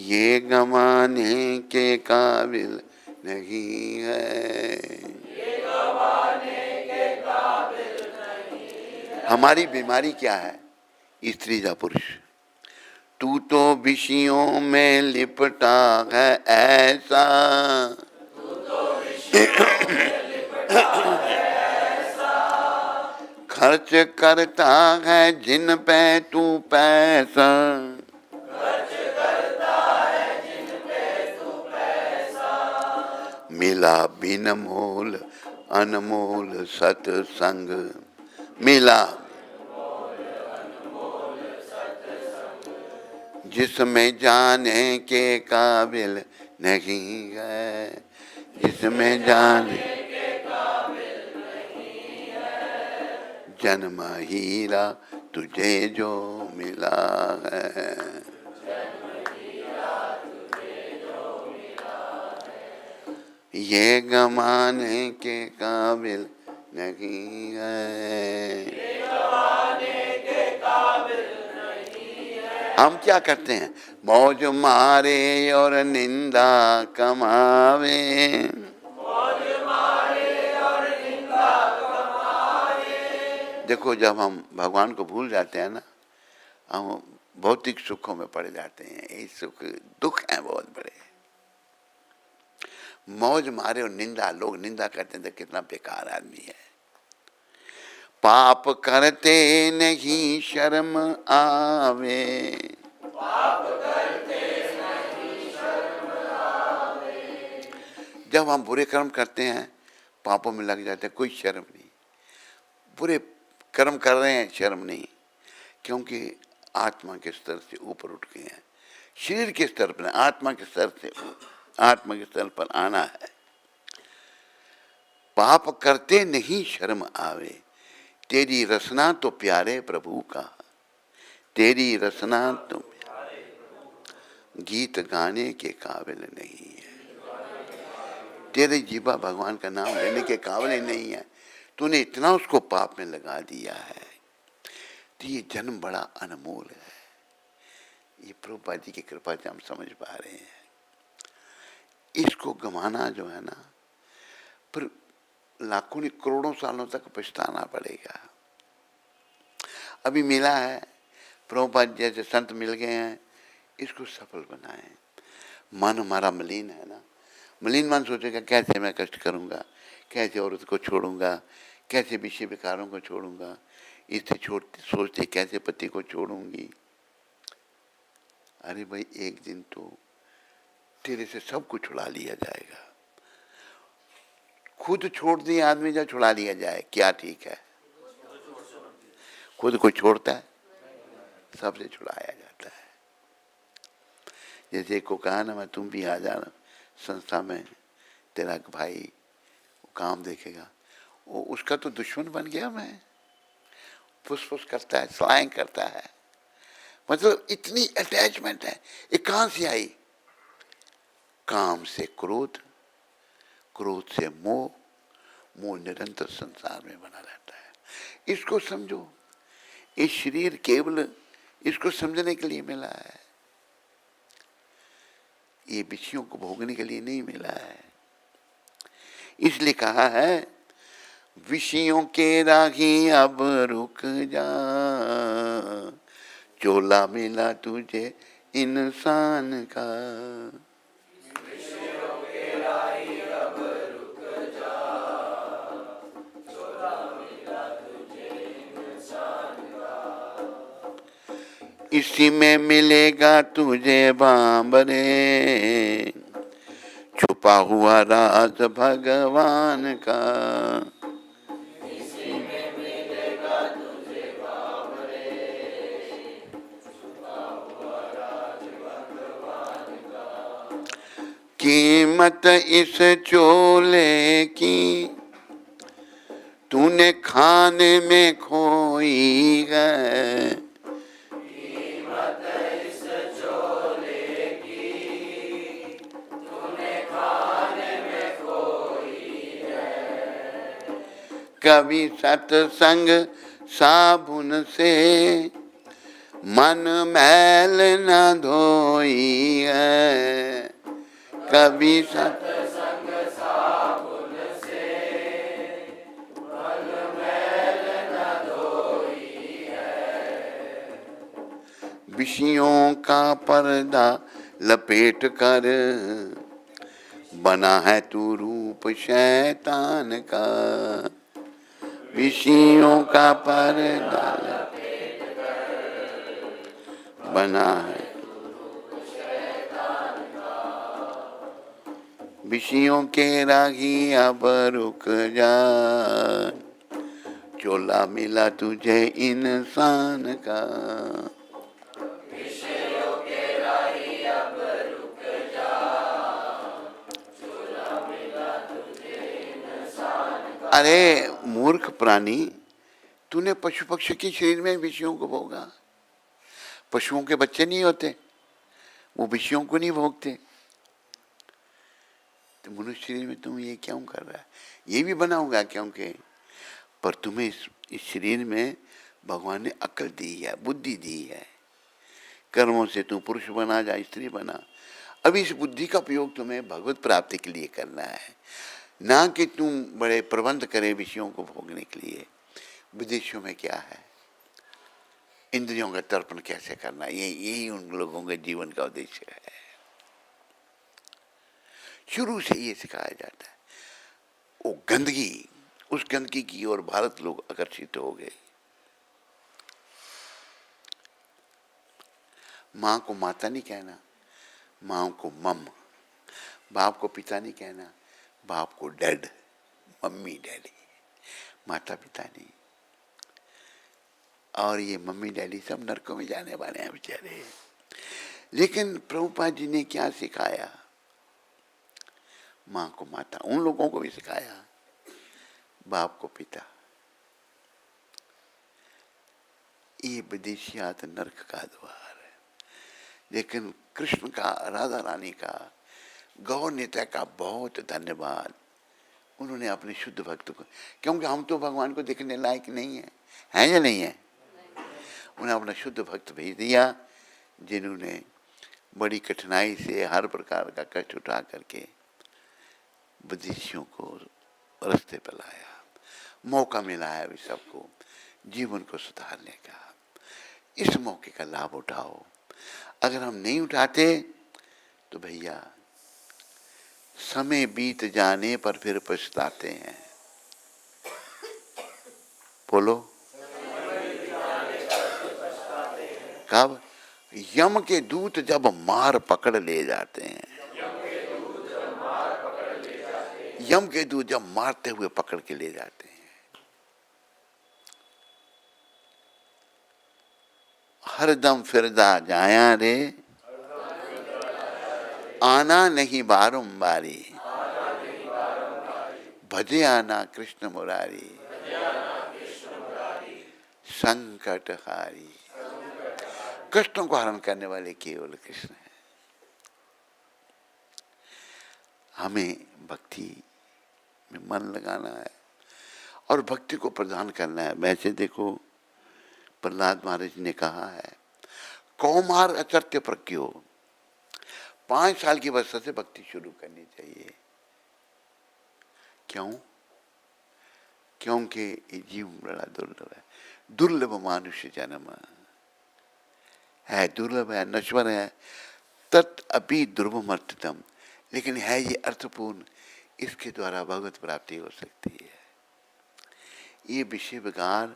ये गंवाने के काबिल नहीं है, ये गंवाने के काबिल नहीं है। हमारी बीमारी क्या है? स्त्री या पुरुष। तू तो विषयों में लिपटा है ऐसा, खर्च करता है जिन पे तू पैसा, खर्च करता है जिन पे तू पैसा, मिला बिन मोल अनमोल सत्संग, मिला जिसमें जाने के काबिल नहीं है, जिसमें जाने के काबिल नहीं है, जन्म हीरा तुझे जो मिला है, जन्म हीरा तुझे जो मिला है, ये गंवाने के काबिल नहीं है, ये गंवाने के काबिल नहीं है। हम क्या करते हैं? मौज मारे और निंदा कमावे, मौज मारे और निंदा कमावे। देखो जब हम भगवान को भूल जाते हैं ना, हम भौतिक सुखों में पड़ जाते हैं। ये सुख दुख हैं बहुत बड़े। मौज मारे और निंदा, लोग निंदा करते हैं तो कितना बेकार आदमी है। पाप करते नहीं शर्म आवे, पाप करते नहीं शर्म आवे। जब हम बुरे कर्म करते हैं, पापों में लग जाते हैं, कोई शर्म नहीं। बुरे कर्म कर रहे हैं, शर्म नहीं, क्योंकि आत्मा के स्तर से ऊपर उठ गए हैं। शरीर के स्तर पर, आत्मा के स्तर से, आत्मा के स्तर पर आना है। पाप करते नहीं शर्म आवे, तेरी रसना तो प्यारे प्रभु का, तेरी रसना तो गीत गाने के काबिल नहीं है। तेरे जीवा भगवान का नाम लेने के काबिल नहीं है। तूने इतना उसको पाप में लगा दिया है। तो ये जन्म बड़ा अनमोल है। ये प्रभुपाद जी की कृपा से हम समझ पा रहे हैं। इसको गंवाना जो है ना, फिर लाखों नहीं करोड़ों सालों तक पछताना पड़ेगा। अभी मिला है, प्रभुपाद जैसे संत मिल गए हैं, इसको सफल बनाएं। मन हमारा मलिन है ना, मलिन मन सोचेगा कैसे मैं कष्ट करूंगा, कैसे औरत को छोड़ूंगा, कैसे विषय विकारों को छोड़ूंगा, इससे सोचते कैसे पति को छोड़ूंगी। अरे भाई, एक दिन तो तेरे से सब कुछ छुड़ा लिया जाएगा। खुद छोड़ दिए आदमी जब छुड़ा लिया जाए, क्या ठीक है? खुद को छोड़ता है, सबसे छुड़ाया जाता है। जैसे को कहा ना, मैं तुम भी आ जाना संस्था में, तेरा भाई वो काम देखेगा। वो उसका तो दुश्मन बन गया मैं। फुस करता है, स्लाइंग करता है, मतलब इतनी अटैचमेंट है। ये कहां से आई? काम से क्रोध, क्रोध से मोह, मोह निरंतर संसार में बना रहता है। इसको समझो। ये शरीर केवल इसको समझने के लिए मिला है, ये विषयों को भोगने के लिए नहीं मिला है। इसलिए कहा है, विषयों के राही अब रुक जा, चोला मिला तुझे इंसान का। विषयों के राही अब रुक जा, चोला मिला तुझे इंसान इसी में मिलेगा तुझे बांबरे, छुपा हुआ राज भगवान का। इसी में मिलेगा तुझे बांबरे, छुपा हुआ राज भगवान का। कीमत इस चोले की तूने खाने में खोई है, कीमत इस चोले की तूने खाने में खोई है। कभी सत्संग साबुन से मन मैल न धोई है, कभी सत्संग साबुन से मन मैल न धोई है। विषयों का पर्दा लपेट कर बना है तू रूप शैतान का, विषयों का पर्दा लपेट कर बना है विषयों के राही अब रुक जा, चोला मिला तुझे इंसान का। विषयों के राही अब रुक जा, चोला मिला तुझे इंसान का। अरे मूर्ख प्राणी, तूने पशु पक्षी के शरीर में विषयों को भोगा। पशुओं के बच्चे नहीं होते, वो विषयों को नहीं भोगते। तो मनुष्य शरीर में तुम ये क्यों कर रहा है? ये भी बना होगा क्योंकि, पर तुम्हें इस शरीर में भगवान ने अक्ल दी है, बुद्धि दी है। कर्मों से तू पुरुष बना या स्त्री बना। अब इस बुद्धि का प्रयोग तुम्हें भगवत प्राप्ति के लिए करना है, ना कि तुम बड़े प्रबंध करे विषयों को भोगने के लिए। विदेशों में क्या है, इंद्रियों का तर्पण कैसे करना, यही उन लोगों के जीवन का उद्देश्य है। शुरू से ये सिखाया जाता है। वो गंदगी, उस गंदगी की ओर भारत लोग आकर्षित हो गए। माँ को माता नहीं कहना, माँ को मम। बाप को पिता नहीं कहना, बाप को डैड, मम्मी डैडी, माता पिता नहीं। और ये मम्मी डैडी सब नरकों में जाने वाले हैं बेचारे। लेकिन प्रभुपाद जी ने क्या सिखाया? माँ को माता, उन लोगों को भी सिखाया, बाप को पिता। ये विदेशियात नरक का द्वार है। लेकिन कृष्ण का, राधा रानी का, गौर नित्य का बहुत धन्यवाद। उन्होंने अपने शुद्ध भक्त को, क्योंकि हम तो भगवान को देखने लायक नहीं है या नहीं है? उन्हें अपना शुद्ध भक्त भेज दिया, जिन्होंने बड़ी कठिनाई से हर प्रकार का कष्ट उठा करके विदेशियों को रास्ते पर लाया। मौका मिला है अभी सबको जीवन को सुधारने का। इस मौके का लाभ उठाओ। अगर हम नहीं उठाते तो भैया समय बीत जाने पर फिर पछताते हैं। बोलो, कब? यम के दूत जब मार पकड़ ले जाते हैं। यम के दूत जब मारते हुए पकड़ के ले जाते हैं। हरदम फिरदा जाया रे, आना नहीं बारंबारी, भजे आना कृष्ण मुरारी, संकट हारी। कष्टों को हरण करने वाले केवल कृष्ण है। हमें भक्ति में मन लगाना है और भक्ति को प्रदान करना है। वैसे देखो, प्रहलाद महाराज ने कहा है, कौमार अचर्त्य प्रज्ञो, 5 साल की अवस्था से भक्ति शुरू करनी चाहिए। क्यों? क्योंकि ये जीव बड़ा दुर्लभ है। दुर्लभ मानुष्य जन्म है, दुर्लभ है, नश्वर है। तत् अपि दुर्भमर्थतम, लेकिन है ये अर्थपूर्ण। इसके द्वारा भगवत प्राप्ति हो सकती है। ये विषय विकार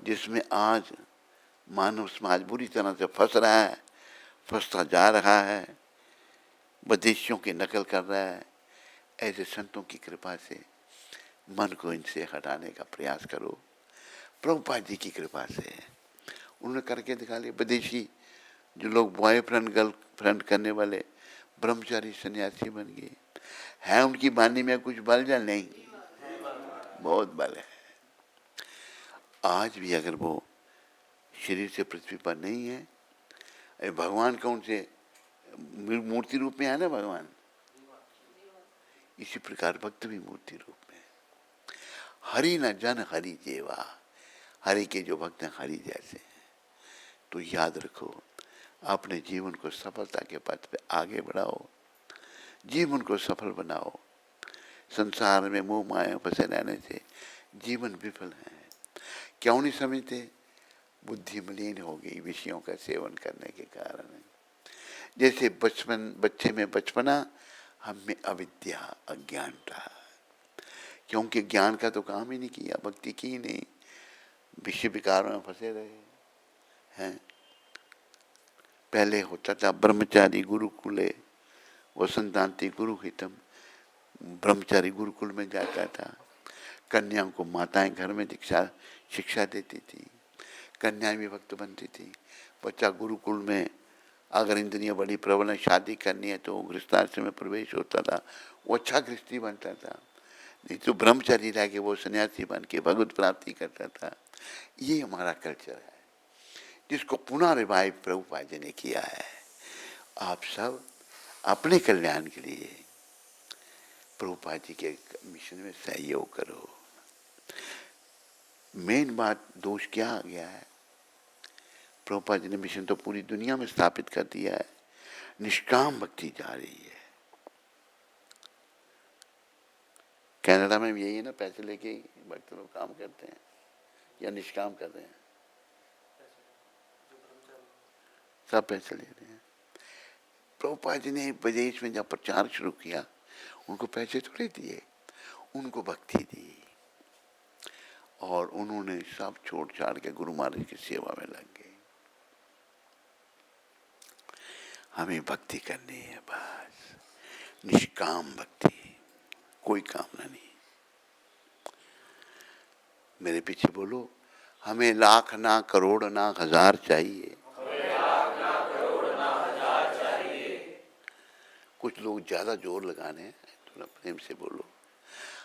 जिसमें आज मानव समाज बुरी तरह से फंस रहा है, फंसता जा रहा है, विदेशियों की नकल कर रहा है। ऐसे संतों की कृपा से मन को इनसे हटाने का प्रयास करो। प्रभुपाद जी की कृपा से उन्होंने करके दिखा लिया। विदेशी जो लोग बॉयफ्रेंड गर्लफ्रेंड करने वाले ब्रह्मचारी सन्यासी बन गए हैं, उनकी वाणी में कुछ बल या नहीं? बहुत बल है। आज भी अगर वो शरीर से पृथ्वी पर नहीं है, भगवान कौन से मूर्ति रूप में है ना भगवान, इसी प्रकार भक्त भी मूर्ति रूप में। हरि न जन हरि जेवा, हरि के जो भक्त हैं हरि जैसे हैं। तो याद रखो, अपने जीवन को सफलता के पथ पे आगे बढ़ाओ, जीवन को सफल बनाओ। संसार में मोह माया फंसे रहने से जीवन विफल है। क्यों नहीं समझते? बुद्धि मलिन हो गई विषयों का सेवन करने के कारण। जैसे बच्चे में बचपना, हम में अविद्या अज्ञान था, क्योंकि ज्ञान का तो काम ही नहीं किया, भक्ति की नहीं, विषय विकारों में फंसे रहे हैं। पहले होता था ब्रह्मचारी गुरुकुले वसंतांति गुरुहितम, ब्रह्मचारी गुरुकुल में जाता था। कन्याओं को माताएं घर में शिक्षा देती थी, कन्याएं भी भक्त बनती थी। बच्चा गुरुकुल में अगर इंद्रियां बड़ी प्रबल है, शादी करनी है तो गृहस्थाश्रम में प्रवेश होता था, वो अच्छा गृहस्थी बनता था। नहीं तो ब्रह्मचारी रह के वो सन्यासी बन के भगवत प्राप्ति करता था। ये हमारा कल्चर है, जिसको पुनः रिवाइव प्रभुपाद जी ने किया है। आप सब अपने कल्याण के लिए प्रभुपाद जी के मिशन में सहयोग करो। मेन बात दोष क्या आ गया है? प्रभुपाद जी ने मिशन तो पूरी दुनिया में स्थापित कर दिया है, निष्काम भक्ति जा रही है। कनाडा में भी यही है ना, पैसे लेके भक्त लोग काम करते हैं या निष्काम कर रहे हैं? सब पैसे ले रहे हैं। प्रभुपाद जी ने विदेश में जब प्रचार शुरू किया, उनको पैसे थोड़े दिए, उनको भक्ति दी, और उन्होंने सब छोड़ छाड़ के गुरु महाराज की सेवा में लग गए। हमें भक्ति करनी है बस, निष्काम भक्ति, कोई कामना नहीं। मेरे पीछे बोलो, हमें लाख ना करोड़ ना हजार चाहिए। कुछ लोग ज्यादा जोर लगाने हैं, थोड़ा प्रेम से बोलो,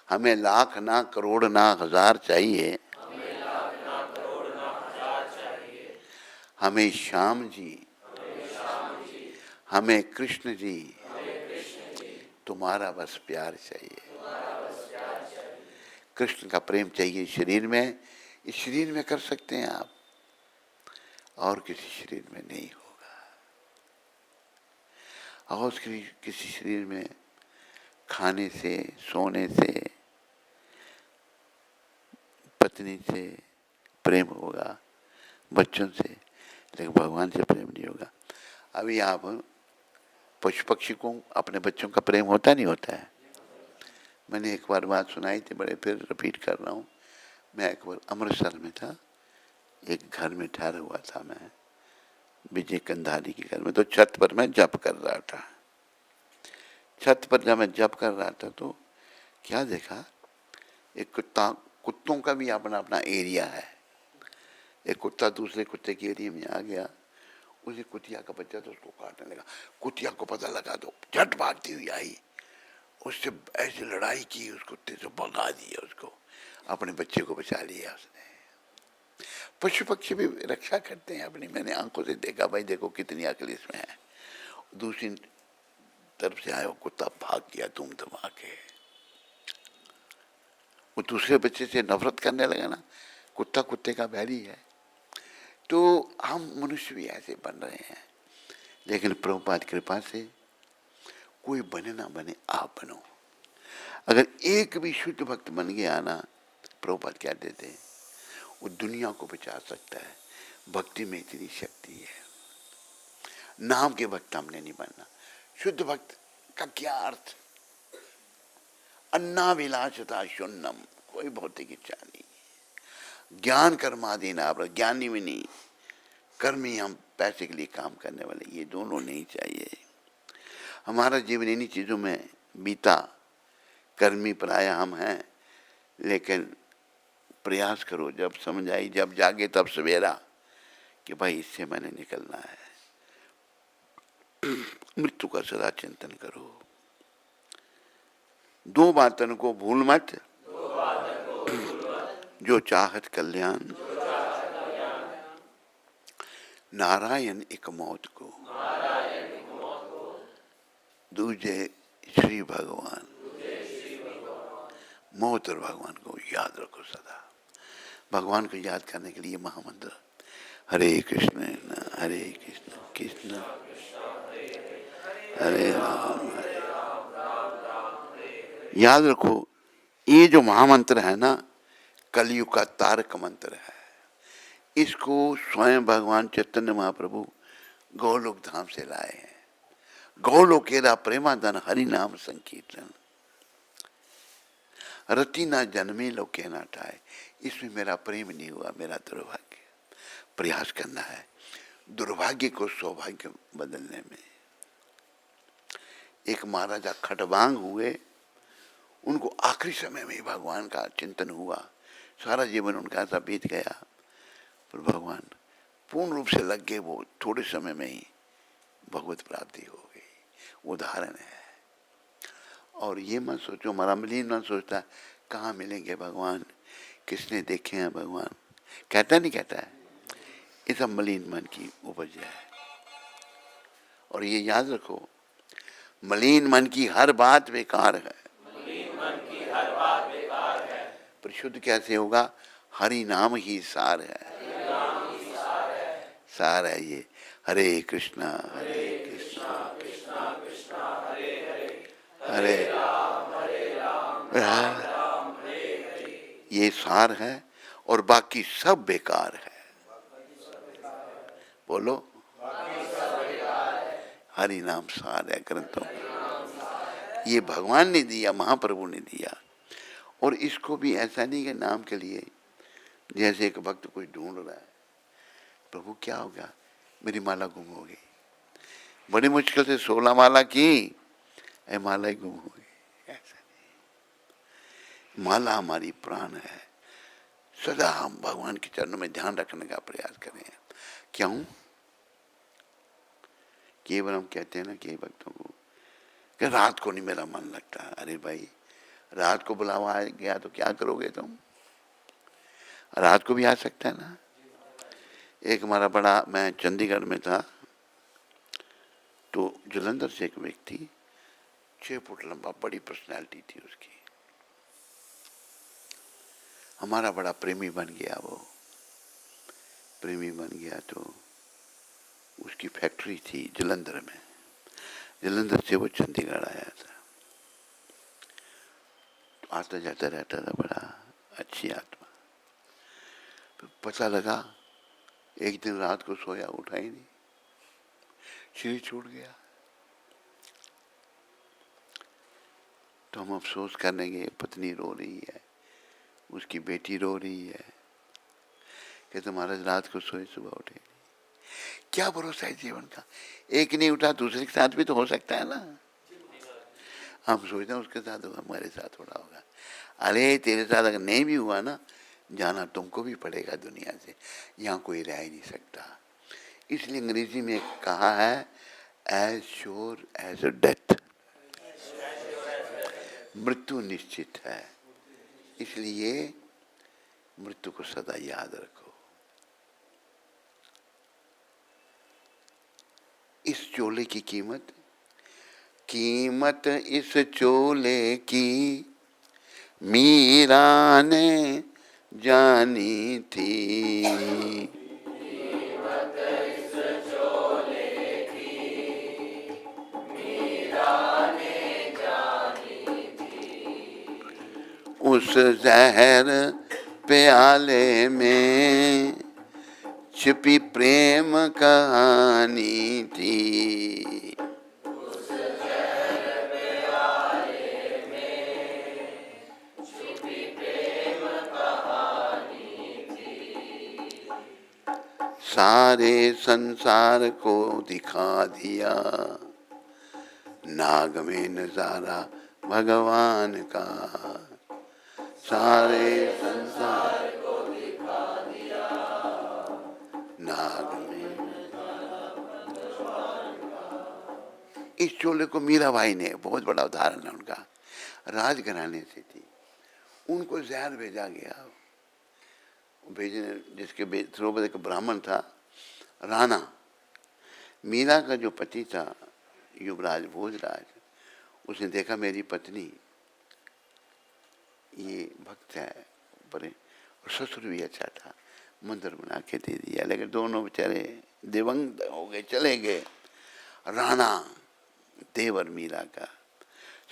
हमें लाख ना करोड़ ना हजार चाहिए। हमें श्याम जी, हमें कृष्ण जी, तुम्हारा बस प्यार चाहिए। कृष्ण का प्रेम चाहिए शरीर में, इस शरीर में कर सकते हैं आप, और किसी शरीर में नहीं होगा। और किसी शरीर में खाने से, सोने से, पत्नी से प्रेम होगा, बच्चों से, लेकिन भगवान से प्रेम नहीं होगा। अभी आप पशु पक्षी को अपने बच्चों का प्रेम होता नहीं होता है? मैंने एक बार बात सुनाई थी, बड़े फिर रिपीट कर रहा हूँ। मैं एक बार अमृतसर में था, एक घर में ठहरा हुआ था मैं, विजय कंधारी के घर में। तो छत पर मैं जप कर रहा था। छत पर जब मैं जप कर रहा था तो क्या देखा, एक कुत्तों का भी अपना अपना एरिया है। एक कुत्ता दूसरे कुत्ते के एरिया में आ गया, उसे कुतिया का बच्चा तो उसको काटने लगा। कुतिया को पता लगा तो झट भागती हुई आई, उससे ऐसी लड़ाई की, उस कुत्ते से भगा दिया, उसको अपने बच्चे को बचा लिया उसने। पशु पक्षी भी रक्षा करते हैं अपनी, मैंने आंखों से देखा, भाई देखो कितनी अकल इसमें है। दूसरी तरफ से आया कुत्ता भाग गया धूम धमा के, वो दूसरे बच्चे से नफरत करने लगा ना, कुत्ता कुत्ते का बैरी है। तो हम मनुष्य भी ऐसे बन रहे हैं, लेकिन प्रभुपाद कृपा से कोई बने ना बने, आप बनो। अगर एक भी शुद्ध भक्त बन गया ना, प्रभुपाद क्या देते हैं, वो दुनिया को बचा सकता है। भक्ति में इतनी शक्ति है। नाम के भक्त हमने नहीं बनना। शुद्ध भक्त का क्या अर्थ? अन्नाभिलाषता शून्यम, कोई भौतिक इच्छा नहीं, ज्ञान कर्मादि ना, ज्ञानी भी नहीं, कर्मी, हम पैसे के लिए काम करने वाले, ये दोनों नहीं चाहिए। हमारा जीवन इन्हीं चीज़ों में बीता। कर्मी पराया हम हैं, लेकिन प्रयास करो, जब समझ आई, जब जागे तब सवेरा, कि भाई इससे मैंने निकलना है। मृत्यु का सदा चिंतन करो। दो बातन को भूल मत, जो चाहत कल्याण, नारायण एक मौत को, दूजे श्री भगवान। मौत और भगवान को याद रखो सदा। भगवान को याद करने के लिए महामंत्र हरे कृष्ण हरे कृष्ण कृष्ण हरे राम। याद रखो, ये जो महामंत्र है ना, कलयुग का तारक मंत्र है। इसको स्वयं भगवान चैतन्य महाप्रभु गौलोक धाम से लाए हैं। गौलोकेरा प्रेमाधन हरि नाम संकीर्तन, रति ना जन्मे लोके ना टाए। इसमें मेरा प्रेम नहीं हुआ, मेरा दुर्भाग्य। प्रयास करना है दुर्भाग्य को सौभाग्य बदलने में। एक महाराजा खटवांग हुए, उनको आखिरी समय में भगवान का चिंतन हुआ। सारा जीवन उनका ऐसा बीत गया, पर भगवान पूर्ण रूप से लग गए। वो थोड़े समय में ही भगवत प्राप्ति हो गई। उदाहरण है। और ये मत सोचो, हमारा मलिन मन सोचता है कहाँ मिलेंगे भगवान, किसने देखे हैं भगवान, कहता नहीं कहता है। ये सब मलिन मन की उपज है। और ये याद रखो, मलिन मन की हर बात बेकार है। परिशुद्ध कैसे होगा? हरि नाम ही सार है। सार है ये। हरे कृष्णा कृष्णा हरे राम, ये सार है। और बाकी सब बेकार है। बोलो, हरि नाम सार है ग्रंथों में। ये भगवान ने दिया, महाप्रभु ने दिया। और इसको भी ऐसा नहीं कि नाम के लिए, जैसे एक भक्त कुछ ढूंढ रहा है, प्रभु क्या हो गया, मेरी माला गुम हो गई, बड़ी मुश्किल से 16 माला की, माला ही गुम हो गई। ऐसा नहीं, माला हमारी प्राण है। सदा हम भगवान के चरणों में ध्यान रखने का प्रयास करें। क्यों? केवल हम कहते हैं ना कि भक्तों को कि रात को नहीं मेरा मन लगता। अरे भाई, रात को बुलावा आ गया तो क्या करोगे तुम? रात को भी आ सकता है ना। एक हमारा बड़ा, मैं चंडीगढ़ में था, तो जलंधर से एक व्यक्ति 6 फुट लंबा, बड़ी पर्सनैलिटी थी उसकी, हमारा बड़ा प्रेमी बन गया। वो प्रेमी बन गया तो उसकी फैक्ट्री थी जलंधर में। जलंधर से वो चंडीगढ़ आया था, तो आता जाता रहता था, बड़ा अच्छी आत्मा। तो पता लगा एक दिन रात को सोया, उठा ही नहीं, शरीर छूट गया। तो हम अफसोस करने गए, पत्नी रो रही है, उसकी बेटी रो रही है कि तुम्हारा रात को सोए, सुबह उठे नहीं। क्या भरोसा है जीवन का? एक नहीं उठा, दूसरे के साथ भी तो हो सकता है ना। हम सोचते हैं उसके साथ होगा, हमारे साथ थोड़ा होगा। अरे तेरे साथ अगर नहीं भी हुआ ना, जाना तुमको भी पड़ेगा दुनिया से, यहाँ कोई रह ही नहीं सकता। इसलिए अंग्रेजी में कहा है, as sure as a death, मृत्यु निश्चित है। इसलिए मृत्यु को सदा याद रखो। इस चोले की कीमत, कीमत इस चोले की मीरा ने जानी थी। कीमत इस चोले की मीरा ने जानी थी। उस जहर प्याले में छिपी प्रेम कहानी थी। उस जहर प्याले में छिपी प्रेम कहानी थी। सारे संसार को दिखा दिया, नाग में नजारा भगवान का। सारे संसार को दिखा दिया, नाग में भगवान का। इस चोले को मीराबाई ने, बहुत बड़ा उदाहरण है उनका, राजघराने से थी, उनको जहर भेजा गया। भेजने जिसके द्रौपदी का ब्राह्मण था राणा, मीरा का जो पति था युवराज भोजराज, उसने देखा मेरी पत्नी ये भक्त है बड़े, और ससुर भी अच्छा था, मंदिर बना के दे दिया। लेकिन दोनों बेचारे दिवंगत हो गए, चले गए। राणा देवर मीरा का,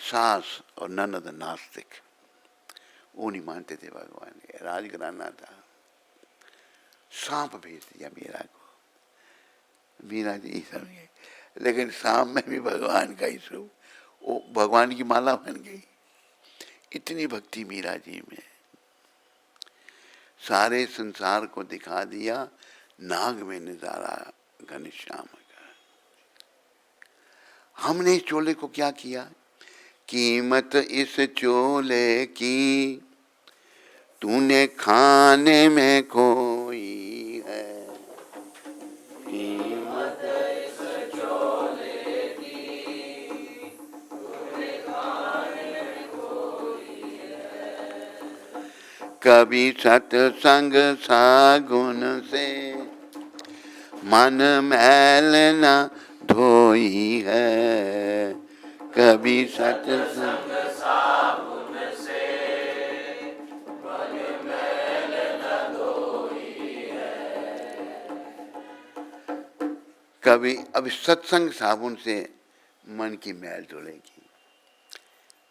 सास और ननद नास्तिक, वो नहीं मानते थे भगवान के, राजघराना था। सांप भेज दिया मीरा को, मीरा जी समझे, लेकिन सांप में भी भगवान का ही स्वरूप, वो भगवान की माला बन गई। इतनी भक्ति मीरा जी में। सारे संसार को दिखा दिया, नाग में नजारा घनश्याम का। हमने इस चोले को क्या किया, कीमत इस चोले की तूने खाने में कोई है, कीमत इस चोले की तूने खाने में कोई है। कभी सत्संग सागुन से मन मैल न धोई है, कभी सत्संग कभी, अभी सत्संग साबुन से मन की मैल धुलेगी।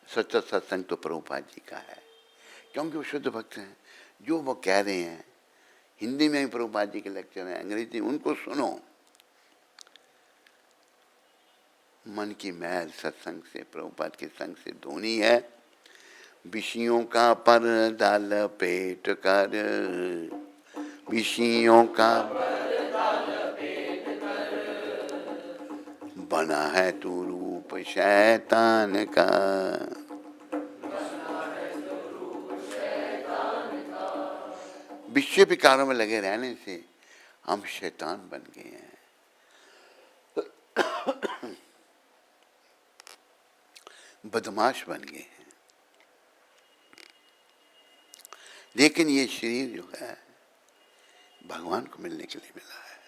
सच्चा सत्संग तो प्रभुपाद जी का है, क्योंकि वो शुद्ध भक्त हैं। जो वो कह रहे हैं, हिंदी में भी प्रभुपाद जी के लेक्चर हैं, अंग्रेजी, उनको सुनो। मन की मैल सत्संग से, प्रभुपाद के संग से धोनी है। विषयों का पर्दा लपेट कर, विषयों का बना है तू रूप शैतान का, विषय विकारों में लगे रहने से हम शैतान बन गए हैं। बदमाश बन गए हैं। लेकिन ये शरीर जो है भगवान को मिलने के लिए मिला है।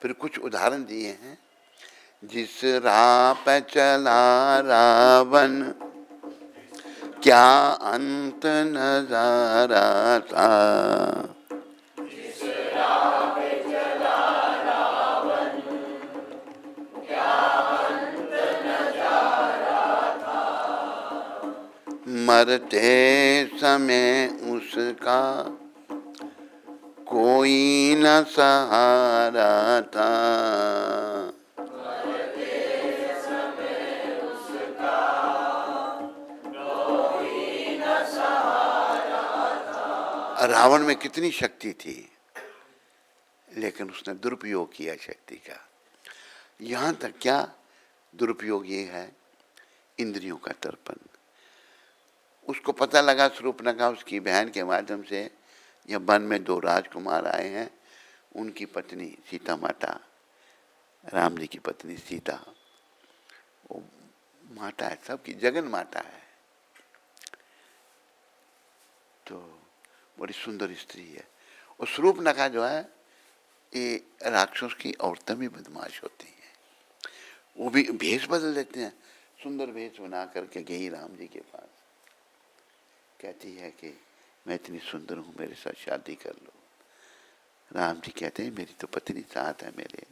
फिर कुछ उदाहरण दिए हैं, जिस राह पे चला रावण क्या अंत नजारा था, जिस राह पे चला रावण क्या अंत नजारा था, मरते समय उसका कोई न सहारा था, रावण में कितनी शक्ति थी, लेकिन उसने दुरुपयोग किया शक्ति का। यहाँ तक क्या दुरुपयोग ये है, इंद्रियों का तर्पण। उसको पता लगा शूर्पणखा उसकी बहन के माध्यम से, जब वन में दो राजकुमार आए हैं, उनकी पत्नी सीता माता, राम जी की पत्नी सीता, वो माता है, सबकी जगन माता है, तो बड़ी सुंदर स्त्री है। और शूर्पणखा जो है, ये राक्षस की औरतें भी बदमाश होती हैं, वो भी भेष बदल देते हैं, सुंदर भेष बना करके गई राम जी के पास, कहती है कि मैं इतनी सुंदर हूँ, मेरे साथ शादी कर लो। राम जी कहते हैं मेरी तो पत्नी साथ है मेरे,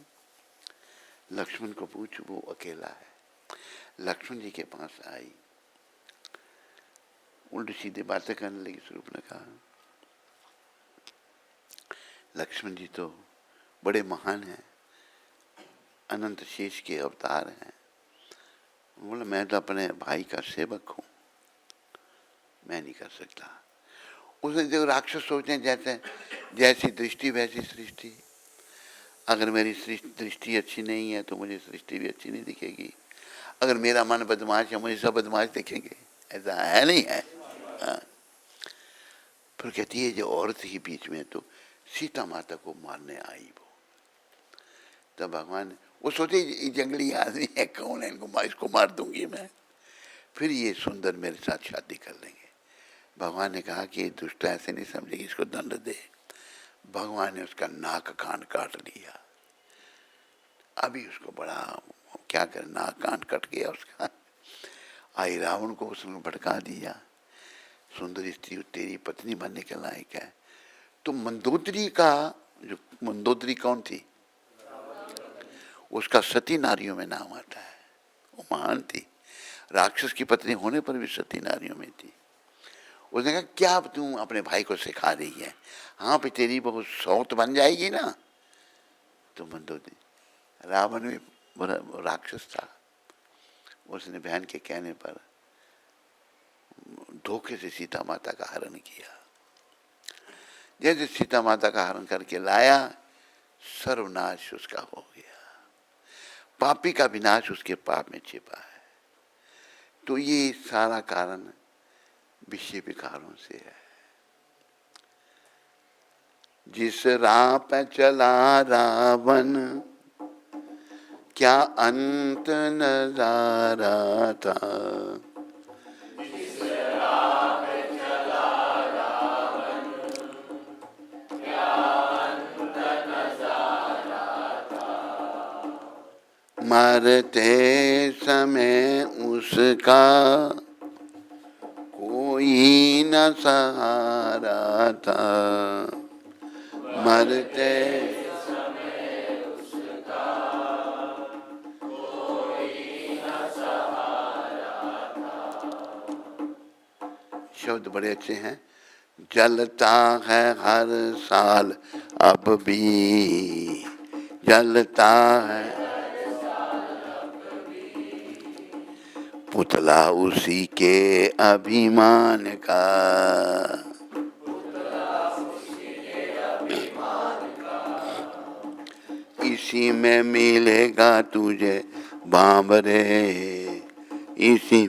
लक्ष्मण को पूछ, वो अकेला है। लक्ष्मण जी के पास आई, उल्टी सीधे बातें करने लगी शूर्पणखा। लक्ष्मण जी तो बड़े महान हैं, अनंत शेष के अवतार हैं। बोला मैं तो अपने भाई का सेवक हूँ, मैं नहीं कर सकता। उसने जो राक्षस सोचते हैं जैसे जैसी दृष्टि वैसी सृष्टि। अगर मेरी दृष्टि अच्छी नहीं है तो मुझे सृष्टि भी अच्छी नहीं दिखेगी। अगर मेरा मन बदमाश है मुझे सब बदमाश दिखेंगे। ऐसा है नहीं है। हाँ। फिर कहती है जो औरत ही बीच में तो सीता माता को मारने आई वो। तब भगवान वो सोचे ये जंगली आदमी है, कौन है, इनको इसको मार दूंगी मैं, फिर ये सुंदर मेरे साथ शादी कर लेंगे। भगवान ने कहा कि दुष्ट ऐसे नहीं समझेगी, इसको दंड दे। भगवान ने उसका नाक कान काट लिया। अभी उसको बड़ा क्या कर, नाक कान कट गया उसका। आई रावण को उसने भड़का दिया, सुंदर स्त्री तेरी पत्नी बनने के लायक है। तो मंदोदरी का जो, मंदोदरी कौन थी, उसका सती नारियों में नाम आता है। वो महान थी, राक्षस की पत्नी होने पर भी सती नारियों में थी। उसने कहा क्या तुम अपने भाई को सिखा रही है, हाँ पे तेरी बहुत सौत बन जाएगी ना। तो मंदोदरी, रावण भी राक्षस था, उसने बहन के कहने पर धोखे से सीता माता का हरण किया। जैसे सीता माता का हरण करके लाया, सर्वनाश उसका हो गया। पापी का विनाश उसके पाप में छिपा है। तो ये सारा कारण विषय विकारों से है। जिस राह पे चला रावण क्या अंत नजारा था। मरते समय उसका कोई न सहारा था। मरते समय उसका कोई न सहारा था। शब्द बड़े अच्छे हैं। जलता है हर साल अब भी, जलता है पुतला उसी के अभिमान का। इसी में मिलेगा तुझे बाबरे, इसी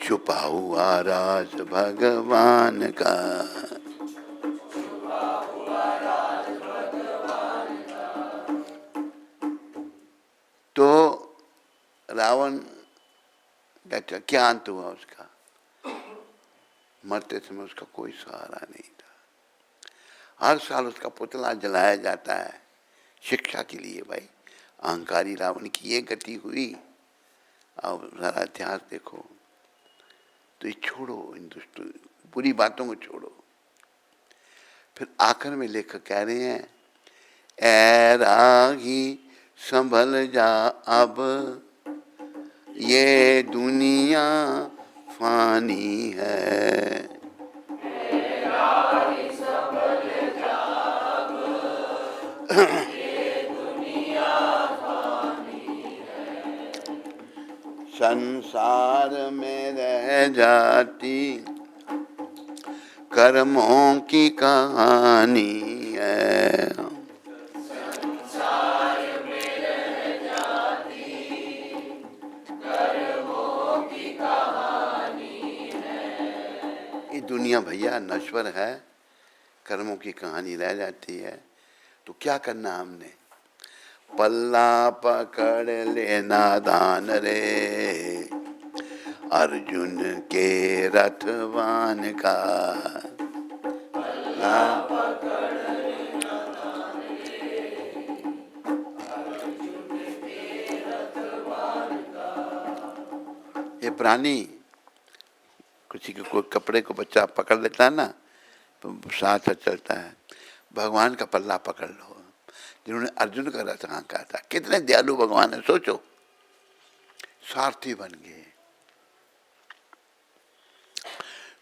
छुपा हुआ राज भगवान का। तो रावण का क्या अंत हुआ उसका, मरते समय उसका कोई सहारा नहीं था। हर साल उसका पुतला जलाया जाता है शिक्षा के लिए। भाई अहंकारी रावण की ये गति हुई। अब सारा इतिहास देखो तो ये छोड़ो, इन दुष्ट बुरी बातों को छोड़ो। फिर आखिर में लेखक कह रहे हैं, ऐ रागी संभल जा अब, ये दुनिया फानी है। ऐ रागी संभल जा अब, ये दुनिया फानी है। संसार में रह जाती कर्मों की कहानी है। संसार में रह जाती कर्मों की कहानी है। ये दुनिया भैया नश्वर है, कर्मों की कहानी रह जाती है। तो क्या करना हमने, पल्ला पकड़ लेना दान रे अर्जुन के रथवान का। पल्ला पकड़ लेना दान रे अर्जुन के रथवान का। ये प्राणी किसी के कोई कपड़े को बच्चा पकड़ लेता है ना तो साथ चलता है। भगवान का पल्ला पकड़ लो, जिन्होंने अर्जुन का रथ हाँका था। कितने दयालु भगवान है, सोचो। सारथी बन गए।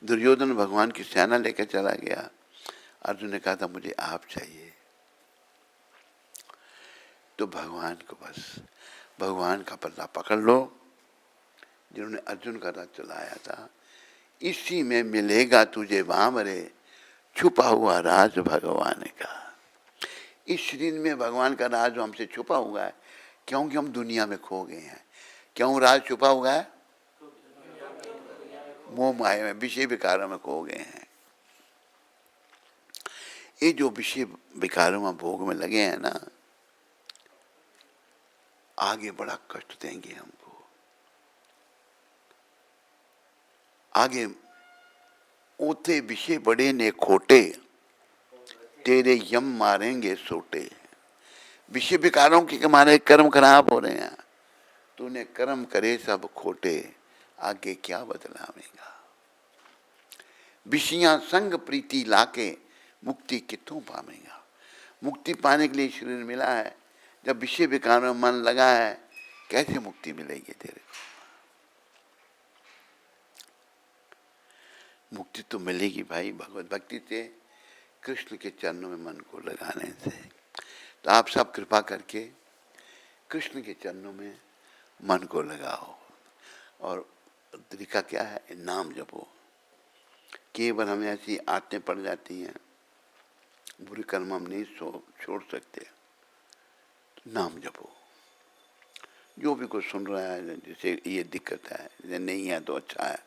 दुर्योधन भगवान की सेना लेकर चला गया। अर्जुन ने कहा था मुझे आप चाहिए। तो भगवान को बस भगवान का पल्ला पकड़ लो, जिन्होंने अर्जुन का रथ चलाया था, इसी में मिलेगा तुझे वामरे छुपा हुआ राज भगवान का। इस शरीर में भगवान का राज जो हमसे छुपा हुआ है, क्योंकि हम दुनिया में खो गए हैं। क्यों राज छुपा हुआ है? मोह माया में, विषय विकारों में खो गए हैं। ये जो विषय विकारों में भोग में लगे हैं ना, आगे बड़ा कष्ट देंगे हमको। आगे ओथे विषय बड़े ने खोटे, तेरे यम मारेंगे सोटे। विषय विकारों के हमारे कर्म खराब हो रहे हैं, तूने कर्म करे सब खोटे, आगे क्या बदलावेगा। विषयां संग प्रीति लाके मुक्ति कितों पावेगा। मुक्ति पाने के लिए शरीर मिला है, जब विषय विकारों में मन लगा है, कैसे मुक्ति मिलेगी तेरे को? मुक्ति तो मिलेगी भाई भगवत भक्ति से, कृष्ण के चरणों में मन को लगाने से। तो आप सब कृपा करके कृष्ण के चरणों में मन को लगाओ। और तरीका क्या है? नाम जपो। केवल हमें ऐसी आदतें पड़ जाती हैं, बुरे कर्म हम नहीं छोड़ सकते। नाम जपो। जो भी कुछ सुन रहा है, जैसे ये दिक्कत है, जैसे नहीं है तो अच्छा है,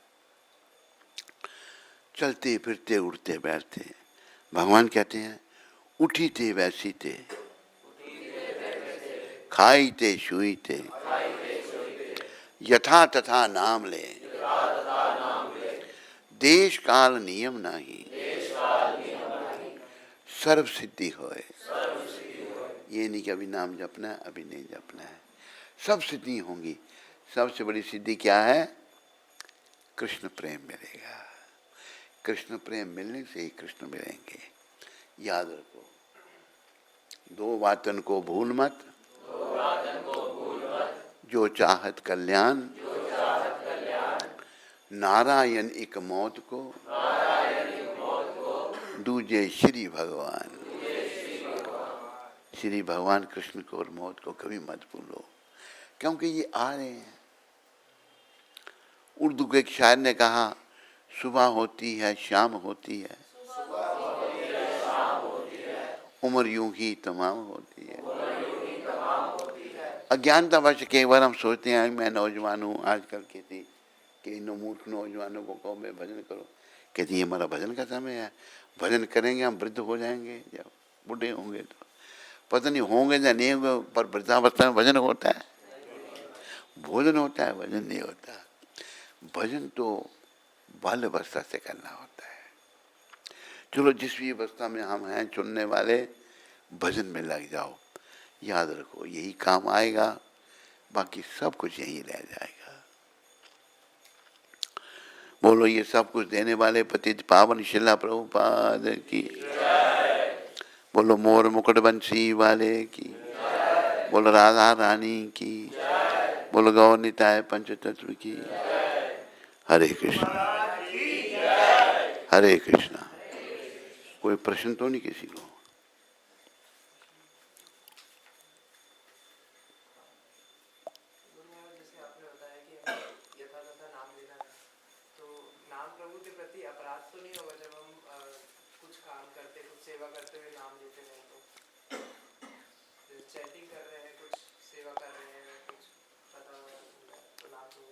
चलते फिरते उठते बैठते भगवान कहते हैं उठी ते वैसी ते, खाई ते शुई ते, यथा तथा नाम ले, देश काल नियम नहीं, सर्व सिद्धि होए। ये नहीं कि अभी नाम जपना है, अभी नहीं जपना है, सब सिद्धि होंगी। सबसे बड़ी सिद्धि क्या है? कृष्ण प्रेम मिलेगा। कृष्ण प्रेम मिलने से ही कृष्ण मिलेंगे। याद रखो, दो बातन को भूल मत, जो चाहत कल्याण, नारायण एक मौत को, दूजे श्री भगवान। श्री भगवान कृष्ण को और मौत को कभी मत भूलो, क्योंकि ये आ रहे हैं। उर्दू के एक शायर ने कहा, सुबह होती है शाम होती है, उम्र यूं ही तमाम होती है। अज्ञानता वश कई बार हम सोचते हैं मैं नौजवान हूँ, आजकल कहती कि इन मूर्ख नौजवानों को कहो मैं भजन करो, कहती ये हमारा भजन का समय है, भजन करेंगे हम वृद्ध हो जाएंगे, जब बूढ़े होंगे तो पता नहीं होंगे या नहीं होंगे, पर वृद्धावस्था में भजन होता है, भोजन होता है, भजन नहीं होता। भजन तो बाल अवस्था से करना होता है। चलो जिस भी अवस्था में हम हैं चुनने वाले, भजन में लग जाओ। याद रखो यही काम आएगा, बाकी सब कुछ यही रह जाएगा। बोलो ये सब कुछ देने वाले पतित पावन शिला प्रभुपाद की, बोलो मोर मुकुट बंसी वाले की, बोलो राधा रानी की, बोलो गौ निताय पंचतत्व की। हरे कृष्णा, हरे कृष्णा। कोई प्रश्न तो नहीं किसी को?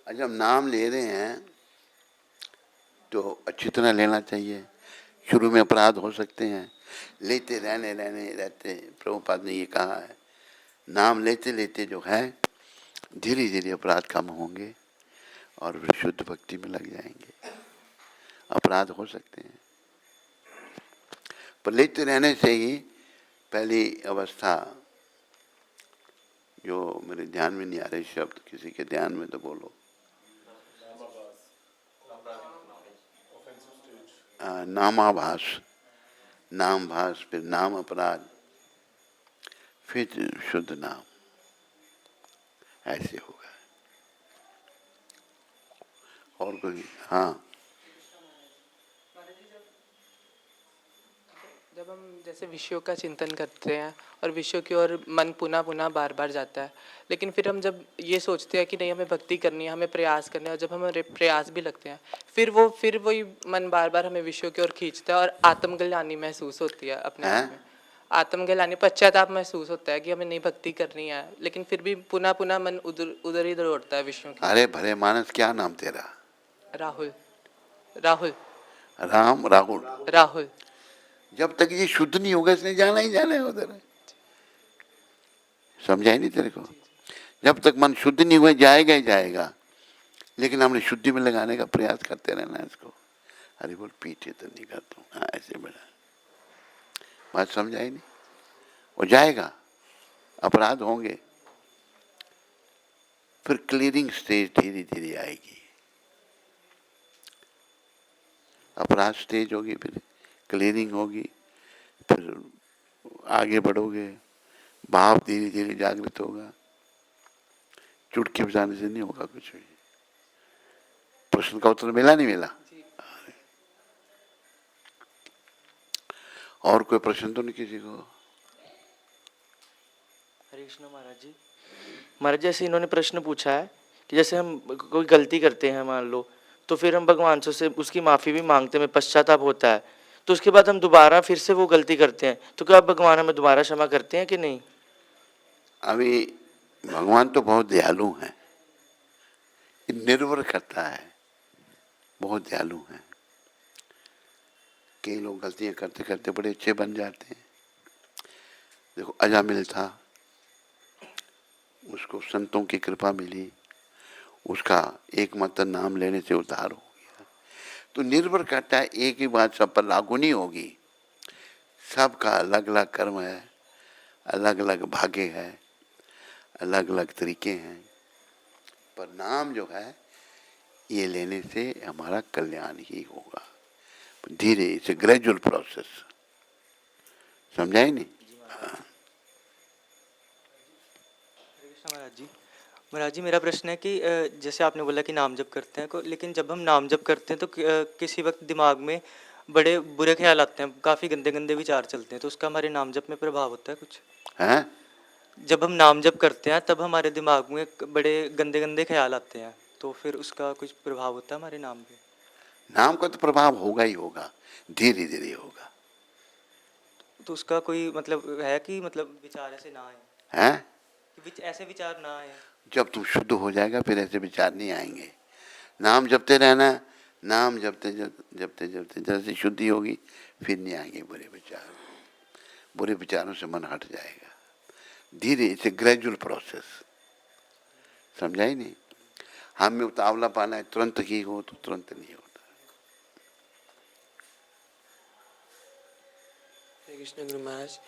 जब नाम ले रहे हैं तो अच्छी तरह लेना चाहिए। शुरू में अपराध हो सकते हैं, लेते रहते प्रभुपाद ने ये कहा है, नाम लेते लेते जो है धीरे धीरे अपराध कम होंगे और विशुद्ध भक्ति में लग जाएंगे। अपराध हो सकते हैं पर लेते रहने से ही पहली अवस्था, जो मेरे ध्यान में नहीं आ रहे शब्द, किसी के ध्यान में तो बोलो। नामाभास, नाम भास, फिर नाम अपराध, फिर शुद्ध नाम, ऐसे होगा। और कोई? हाँ जब हम जैसे विषयों का चिंतन करते हैं और विषयों की ओर मन पुनः पुनः बार बार जाता है, लेकिन फिर हम जब ये सोचते हैं कि नहीं हमें भक्ति करनी है, हमें प्रयास करना है, और जब हमें प्रयास भी लगते हैं, फिर वही मन बार बार हमें विषयों की ओर खींचता है और आत्मग्लानि महसूस होती है अपने आप हैं? में। आत्मग्लानि, पश्चाताप महसूस होता है कि हमें नहीं भक्ति करनी है, लेकिन फिर भी पुनः पुनः मन उधर उधर ही दौड़ता है विषयों की। अरे भले मानस, क्या नाम तेरा? राहुल। राहुल। राम राहुल। राहुल। जब तक ये शुद्ध नहीं होगा इसने जाना ही जाना है उधर। समझाई नहीं तेरे को? जब तक मन शुद्ध नहीं हुआ जाएगा ही जाएगा, लेकिन हमने शुद्धि में लगाने का प्रयास करते रहना है इसको। अरे बोल, पीछे तो नहीं करता हूँ, हाँ ऐसे बड़ा बात समझाई नहीं। वो जाएगा, अपराध होंगे, फिर क्लियरिंग स्टेज धीरे धीरे आएगी। अपराध स्टेज होगी, फिर क्लियरिंग होगी, फिर आगे बढ़ोगे, भाव धीरे धीरे जागृत होगा। चुटकी बजाने से नहीं होगा कुछ भी। प्रश्न का उत्तर मिला नहीं मिला? और कोई प्रश्न तो नहीं किसी को? हरे कृष्ण महाराज जी। महाराज, जैसे इन्होंने प्रश्न पूछा है कि जैसे हम कोई गलती करते हैं मान लो, तो फिर हम भगवान से उसकी माफ़ी भी मांगते हैं, पश्चाताप होता है, तो उसके बाद हम दोबारा फिर से वो गलती करते हैं, तो क्या भगवान हमें दोबारा क्षमा करते हैं कि नहीं? अभी भगवान तो बहुत दयालु हैं, निर्भर करता है, बहुत दयालु हैं। कई लोग गलतियां करते करते बड़े अच्छे बन जाते हैं। देखो अजामिल था, उसको संतों की कृपा मिली, उसका एकमात्र नाम लेने से उद्धार हो गया। तो निर्भर करता है, एक ही बात सब पर लागू नहीं होगी। सबका अलग अलग कर्म है, अलग अलग भाग्य है, अलग अलग तरीके हैं, पर नाम जो है ये लेने से हमारा कल्याण ही होगा। धीरे, इट्स ए ग्रेजुअल प्रोसेस। समझाए नहीं? महाराज जी, महाराज जी मेरा प्रश्न है कि जैसे आपने बोला कि नाम जप करते हैं लेकिन जब हम नाम जप करते हैं तो किसी वक्त दिमाग में बड़े बुरे ख्याल आते हैं, काफ़ी गंदे गंदे विचार चलते हैं, तो उसका हमारे नाम जप में प्रभाव होता है कुछ? हैं? जब हम नाम जप करते हैं तब हमारे दिमाग में बड़े गंदे गंदे ख्याल आते हैं, तो फिर उसका कुछ प्रभाव होता है हमारे नाम पे? नाम का तो प्रभाव होगा ही होगा, धीरे धीरे होगा। तो उसका कोई मतलब है कि मतलब विचार ऐसे ना आए? हैं? कि ऐसे विचार ना आए? जब तुम शुद्ध हो जाएगा फिर ऐसे विचार नहीं आएंगे। नाम जपते रहना, नाम जपते जपते जपते जैसे शुद्धि होगी फिर नहीं आएंगे बुरे विचार। बुरे विचारों से मन हट जाएगा धीरे, इट्स ए ग्रेजुअल प्रोसेस। समझा ही नहीं? हमें उतावला पाना है तुरंत ही हो तो तुरंत नहीं होता। हरे कृष्ण गुरु महाराज।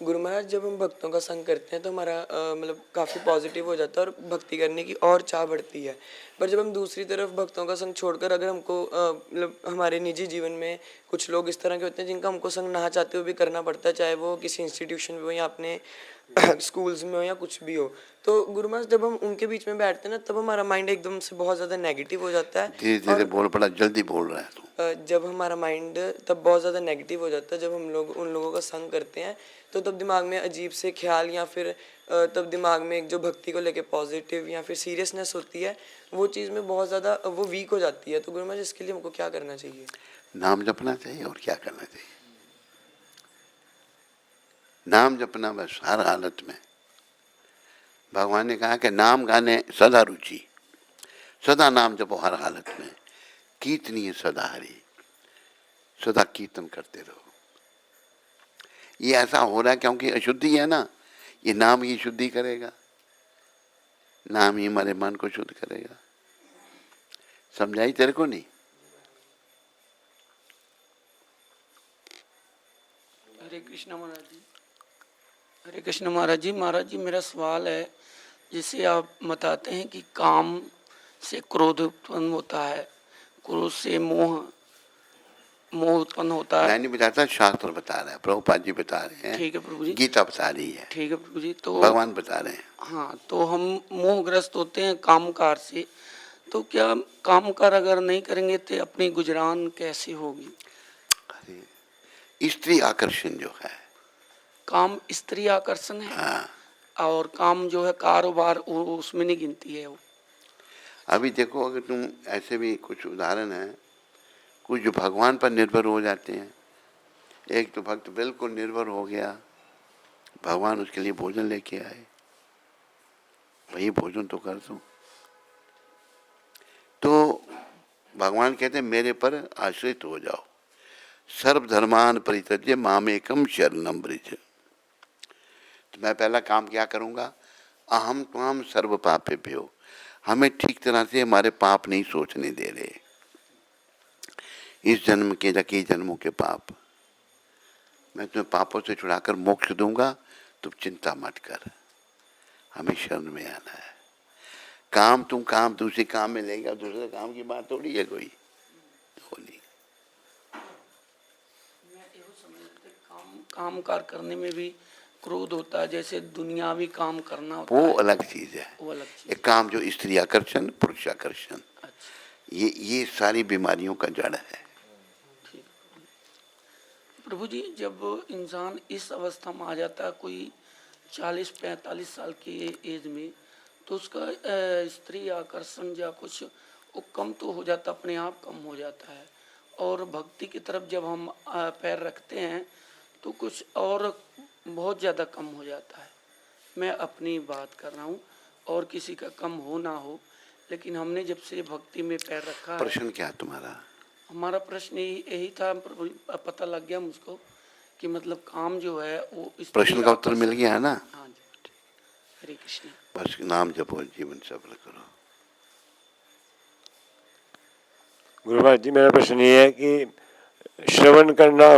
गुरु महाराज, जब हम भक्तों का संग करते हैं तो हमारा मतलब काफ़ी पॉजिटिव हो जाता है और भक्ति करने की और चाह बढ़ती है। पर जब हम दूसरी तरफ भक्तों का संग छोड़कर अगर हमको मतलब हमारे निजी जीवन में कुछ लोग इस तरह के होते हैं जिनका हमको संग ना चाहते हुए भी करना पड़ता है, चाहे वो किसी इंस्टीट्यूशन में हो या अपने स्कूल्स में हो या कुछ भी हो, तो गुरु महाराज जब हम उनके बीच में बैठते हैं ना तब हमारा माइंड एकदम से बहुत ज़्यादा नेगेटिव हो जाता है। धीरे धीरे बोल, बड़ा जल्दी बोल रहा है तू। जब हमारा माइंड तब बहुत ज़्यादा नेगेटिव हो जाता है, जब हम लोग उन लोगों का संग करते हैं तो तब दिमाग में अजीब से ख्याल या फिर तब दिमाग में एक जो भक्ति को लेके पॉजिटिव या फिर सीरियसनेस होती है वो चीज़ में बहुत ज़्यादा वो वीक हो जाती है। तो गुरु महाराज इसके लिए हमको क्या करना चाहिए? नाम जपना चाहिए और क्या करना चाहिए? नाम जपना बस हर हालत में। भगवान ने कहा कि नाम गाने सदा रुचि, सदा नाम जपो हर हालत में। कीर्तनीय सदा हरि, सदा कीर्तन करते रहो। ये ऐसा हो रहा है क्योंकि अशुद्धि है ना, ये नाम ही शुद्धि करेगा, नाम ही हमारे मन को शुद्ध करेगा। समझाई तेरे को नहीं? हरे कृष्ण महाराज जी। हरे कृष्ण महाराज जी। महाराज जी मेरा सवाल है, जैसे आप बताते हैं कि काम से क्रोध उत्पन्न होता है, क्रोध से मोह उत्पन्न होता है। मैं नहीं बताता, शास्त्र बता रहे हैं, प्रभुपाद जी बता रहे हैं। ठीक है प्रभु जी। गीता बता रही है। ठीक है प्रभु जी। तो भगवान बता रहे हैं। हाँ, तो हम मोहग्रस्त होते हैं कामकार से, तो क्या कामकार अगर नहीं करेंगे तो अपनी गुजरान कैसे होगी? अरे स्त्री आकर्षण जो है, काम स्त्री आकर्षण है हाँ। और काम जो है कारोबार वो उसमें नहीं गिनती है वो। अभी देखो, अगर तुम ऐसे भी कुछ उदाहरण है, कुछ जो भगवान पर निर्भर हो जाते हैं। एक तो भक्त बिल्कुल निर्भर हो गया, भगवान उसके लिए भोजन लेके आए, भाई भोजन तो कर दो, तो भगवान कहते हैं मेरे पर आश्रित हो जाओ। सर्वधर्मान परित्यज्य मामेकम शरणम व्रज। तो मैं पहला काम क्या करूँगा, अहम त्वाम सर्व पापेभ्यो। हमें ठीक तरह से हमारे पाप नहीं सोचने दे रहे, इस जन्म के या कई जन्मों के पाप। मैं तुम्हें पापों से छुड़ाकर मोक्ष दूंगा, तुम चिंता मत कर, हमें शरण में आना है। काम तुम काम दूसरे काम में लेगा, दूसरे काम की बात थोड़ी है कोई, वो नहीं। काम कार करने में भी क्रोध होता है, जैसे दुनियावी काम करना होता वो है, अलग चीज है। वो अलग चीज। एक काम जो स्त्री आकर्षण, पुरुष आकर्षण, अच्छा, ये सारी बीमारियों का जड़ है। ठीक। प्रभु जी, जब इंसान इस अवस्था में आ जाता है, कोई 40-45 साल की एज में, तो उसका स्त्री आकर्षण या कुछ वो कम तो हो जाता, अपने आप कम हो जाता है, और भक्ति की तरफ जब हम पैर रखते हैं तो कुछ और बहुत ज़्यादा कम हो जाता है। मैं अपनी बात कर रहा हूँ, और किसी का कम हो ना हो, लेकिन हमने जब से भक्ति में पैर रखा है। प्रश्न क्या है तुम्हारा? हमारा प्रश्न यही था, पता लग गया मुझको कि मतलब काम जो है वो प्रश्न का उत्तर मिल गया है ना? हाँ जी। हरे कृष्ण। बस नाम जपो, जीवन सफल करो। गुरु महाराज जी, मेरा प्रश्न ये है कि श्रवण करना,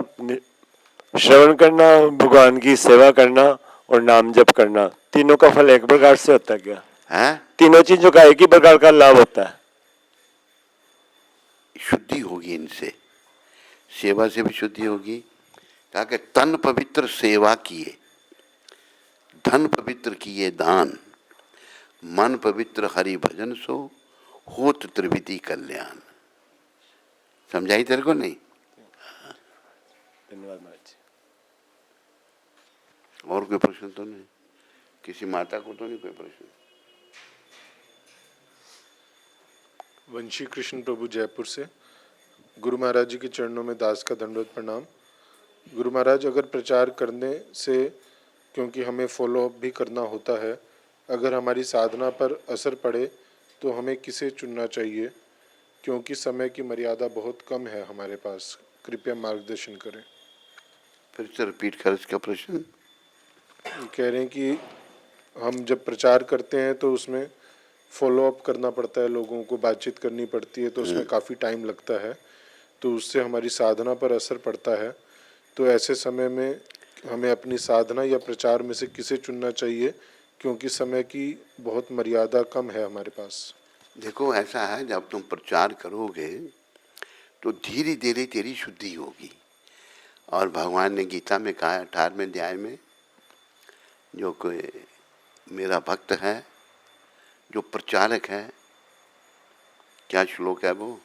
भगवान की सेवा करना और नाम जप करना, तीनों का फल एक प्रकार से होता है क्या? है? तीनों चीजों का एक ही प्रकार का लाभ होता है? शुद्धि होगी इनसे, सेवा से भी शुद्धि होगी। कहा कि तन पवित्र सेवा किए, धन पवित्र किए दान, मन पवित्र हरि भजन सो, होत त्रिविधि कल्याण। समझाई तेरे को नहीं? धन्यवाद महाराज जी। और कोई प्रश्न तो नहीं? किसी माता को तो नहीं कोई प्रश्न? वंशी कृष्ण प्रभु, जयपुर से। गुरु महाराज जी के चरणों में दास का दंडवत प्रणाम। गुरु महाराज, अगर प्रचार करने से, क्योंकि हमें फॉलो अप भी करना होता है, अगर हमारी साधना पर असर पड़े तो हमें किसे चुनना चाहिए, क्योंकि समय की मर्यादा बहुत कम है हमारे पास, कृपया मार्गदर्शन करें। फिर से रिपीट कर इसका प्रश्न। कह रहे हैं कि हम जब प्रचार करते हैं तो उसमें फॉलो अप करना पड़ता है, लोगों को बातचीत करनी पड़ती है, तो उसमें काफ़ी टाइम लगता है, तो उससे हमारी साधना पर असर पड़ता है। तो ऐसे समय में हमें अपनी साधना या प्रचार में से किसे चुनना चाहिए, क्योंकि समय की बहुत मर्यादा कम है हमारे पास। देखो, ऐसा है, जब तुम प्रचार करोगे तो धीरे धीरे तेरी शुद्धि होगी। और भगवान ने गीता में कहा है 18वें अध्याय में, जो कोई मेरा भक्त है, जो प्रचारक है, क्या श्लोक है वो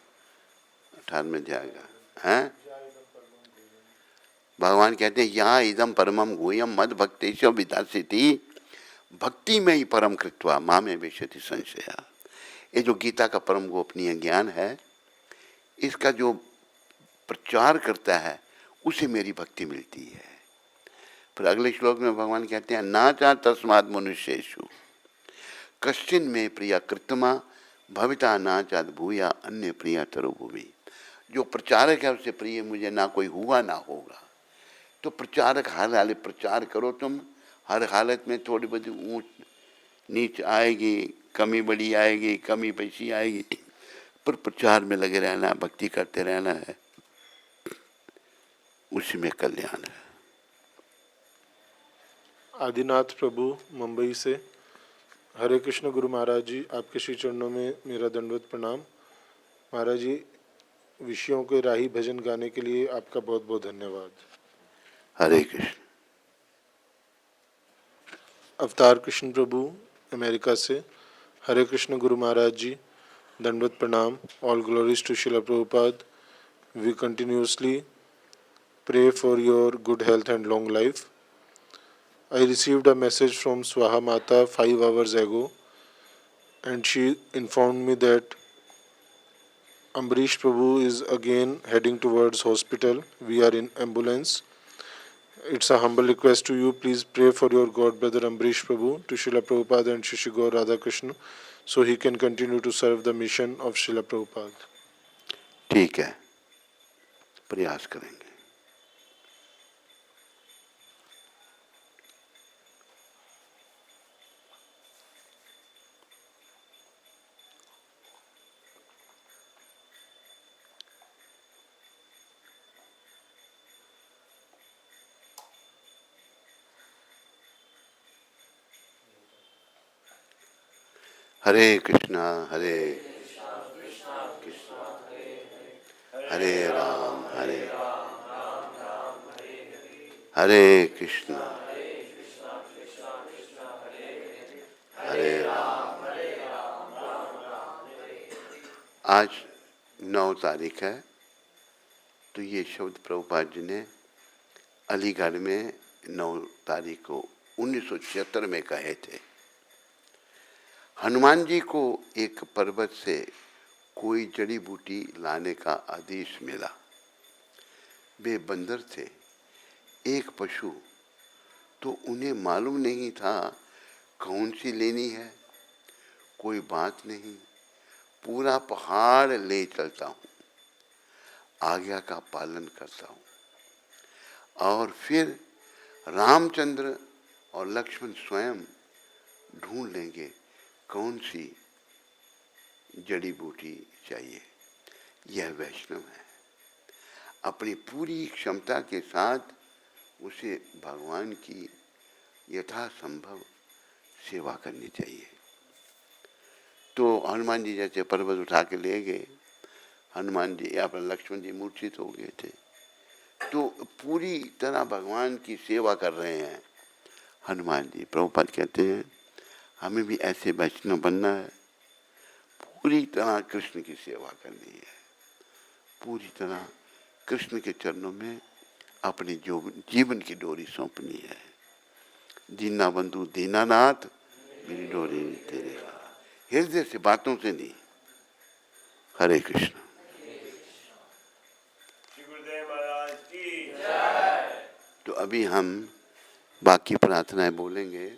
18वें अध्याय का है? भगवान कहते हैं यहाँ इदम परमम गुह्यम मद भक्तेश विदासिति भक्ति में ही परम कृत्वा माँ में विशति संशया। ये जो गीता का परम गोपनीय ज्ञान है, इसका जो प्रचार करता है उसे मेरी भक्ति मिलती है। फिर अगले श्लोक में भगवान कहते हैं ना चा तस्मात् मनुष्येषु कश्चिन में प्रिया कृत्मा भविता ना चाद भूया अन्य प्रिया तरुभुवि। जो प्रचारक है उससे प्रिय मुझे ना कोई हुआ ना होगा। तो प्रचारक हर हालत प्रचार करो, तुम हर हालत में थोड़ी बड़ी ऊंच नीच आएगी, कमी बड़ी आएगी, कमी पैसी आएगी, पर प्रचार में लगे रहना, भक्ति करते रहना है, उसी में कल्याण है। आदिनाथ प्रभु, मुंबई से। हरे कृष्ण गुरु महाराज जी, आपके श्री चरणों में मेरा दंडवत प्रणाम। महाराज जी, विषयों के राही भजन गाने के लिए आपका बहुत बहुत धन्यवाद। हरे कृष्ण। अवतार कृष्ण प्रभु, अमेरिका से। हरे कृष्ण गुरु महाराज जी, दंडवत प्रणाम। All glories to Srila Prabhupada. We continuously pray for your good health and long life. I received a message from Swaha Mata 5 hours ago, and she informed me that Ambrish Prabhu is again heading towards hospital. We are in ambulance. It's a humble request to you. Please pray for your god brother Ambrish Prabhu to Srila Prabhupada and Shri Gaur Radhakrishna, so he can continue to serve the mission of Srila Prabhupada. ठीक है, प्रयास करेंगे। हरे कृष्णा हरे हरे राम हरे कृष्णा हरे राम। आज 9 तारीख है, तो ये शब्द प्रभुपाद जी ने अलीगढ़ में 9 तारीख को 1976 में कहे थे। हनुमान जी को एक पर्वत से कोई जड़ी बूटी लाने का आदेश मिला। वे बंदर थे, एक पशु, तो उन्हें मालूम नहीं था कौन सी लेनी है। कोई बात नहीं, पूरा पहाड़ ले चलता हूँ, आज्ञा का पालन करता हूँ। और फिर रामचंद्र और लक्ष्मण स्वयं ढूंढ लेंगे कौन सी जड़ी बूटी चाहिए। यह वैष्णव है। अपनी पूरी क्षमता के साथ उसे भगवान की यथासंभव सेवा करनी चाहिए। तो हनुमान जी जैसे पर्वत उठा के ले गए, हनुमान जी या फिर लक्ष्मण जी मूर्छित हो गए थे, तो पूरी तरह भगवान की सेवा कर रहे हैं हनुमान जी। प्रभुपाद कहते हैं हमें भी ऐसे वैष्णव बनना है, पूरी तरह कृष्ण की सेवा करनी है, पूरी तरह कृष्ण के चरणों में अपने जीवन की डोरी सौंपनी है। दीना बंधु दीनानाथ मेरी डोरी तेरे हाथ। हृदय से, बातों से नहीं। हरे कृष्ण। तो अभी हम बाकी प्रार्थनाएं बोलेंगे।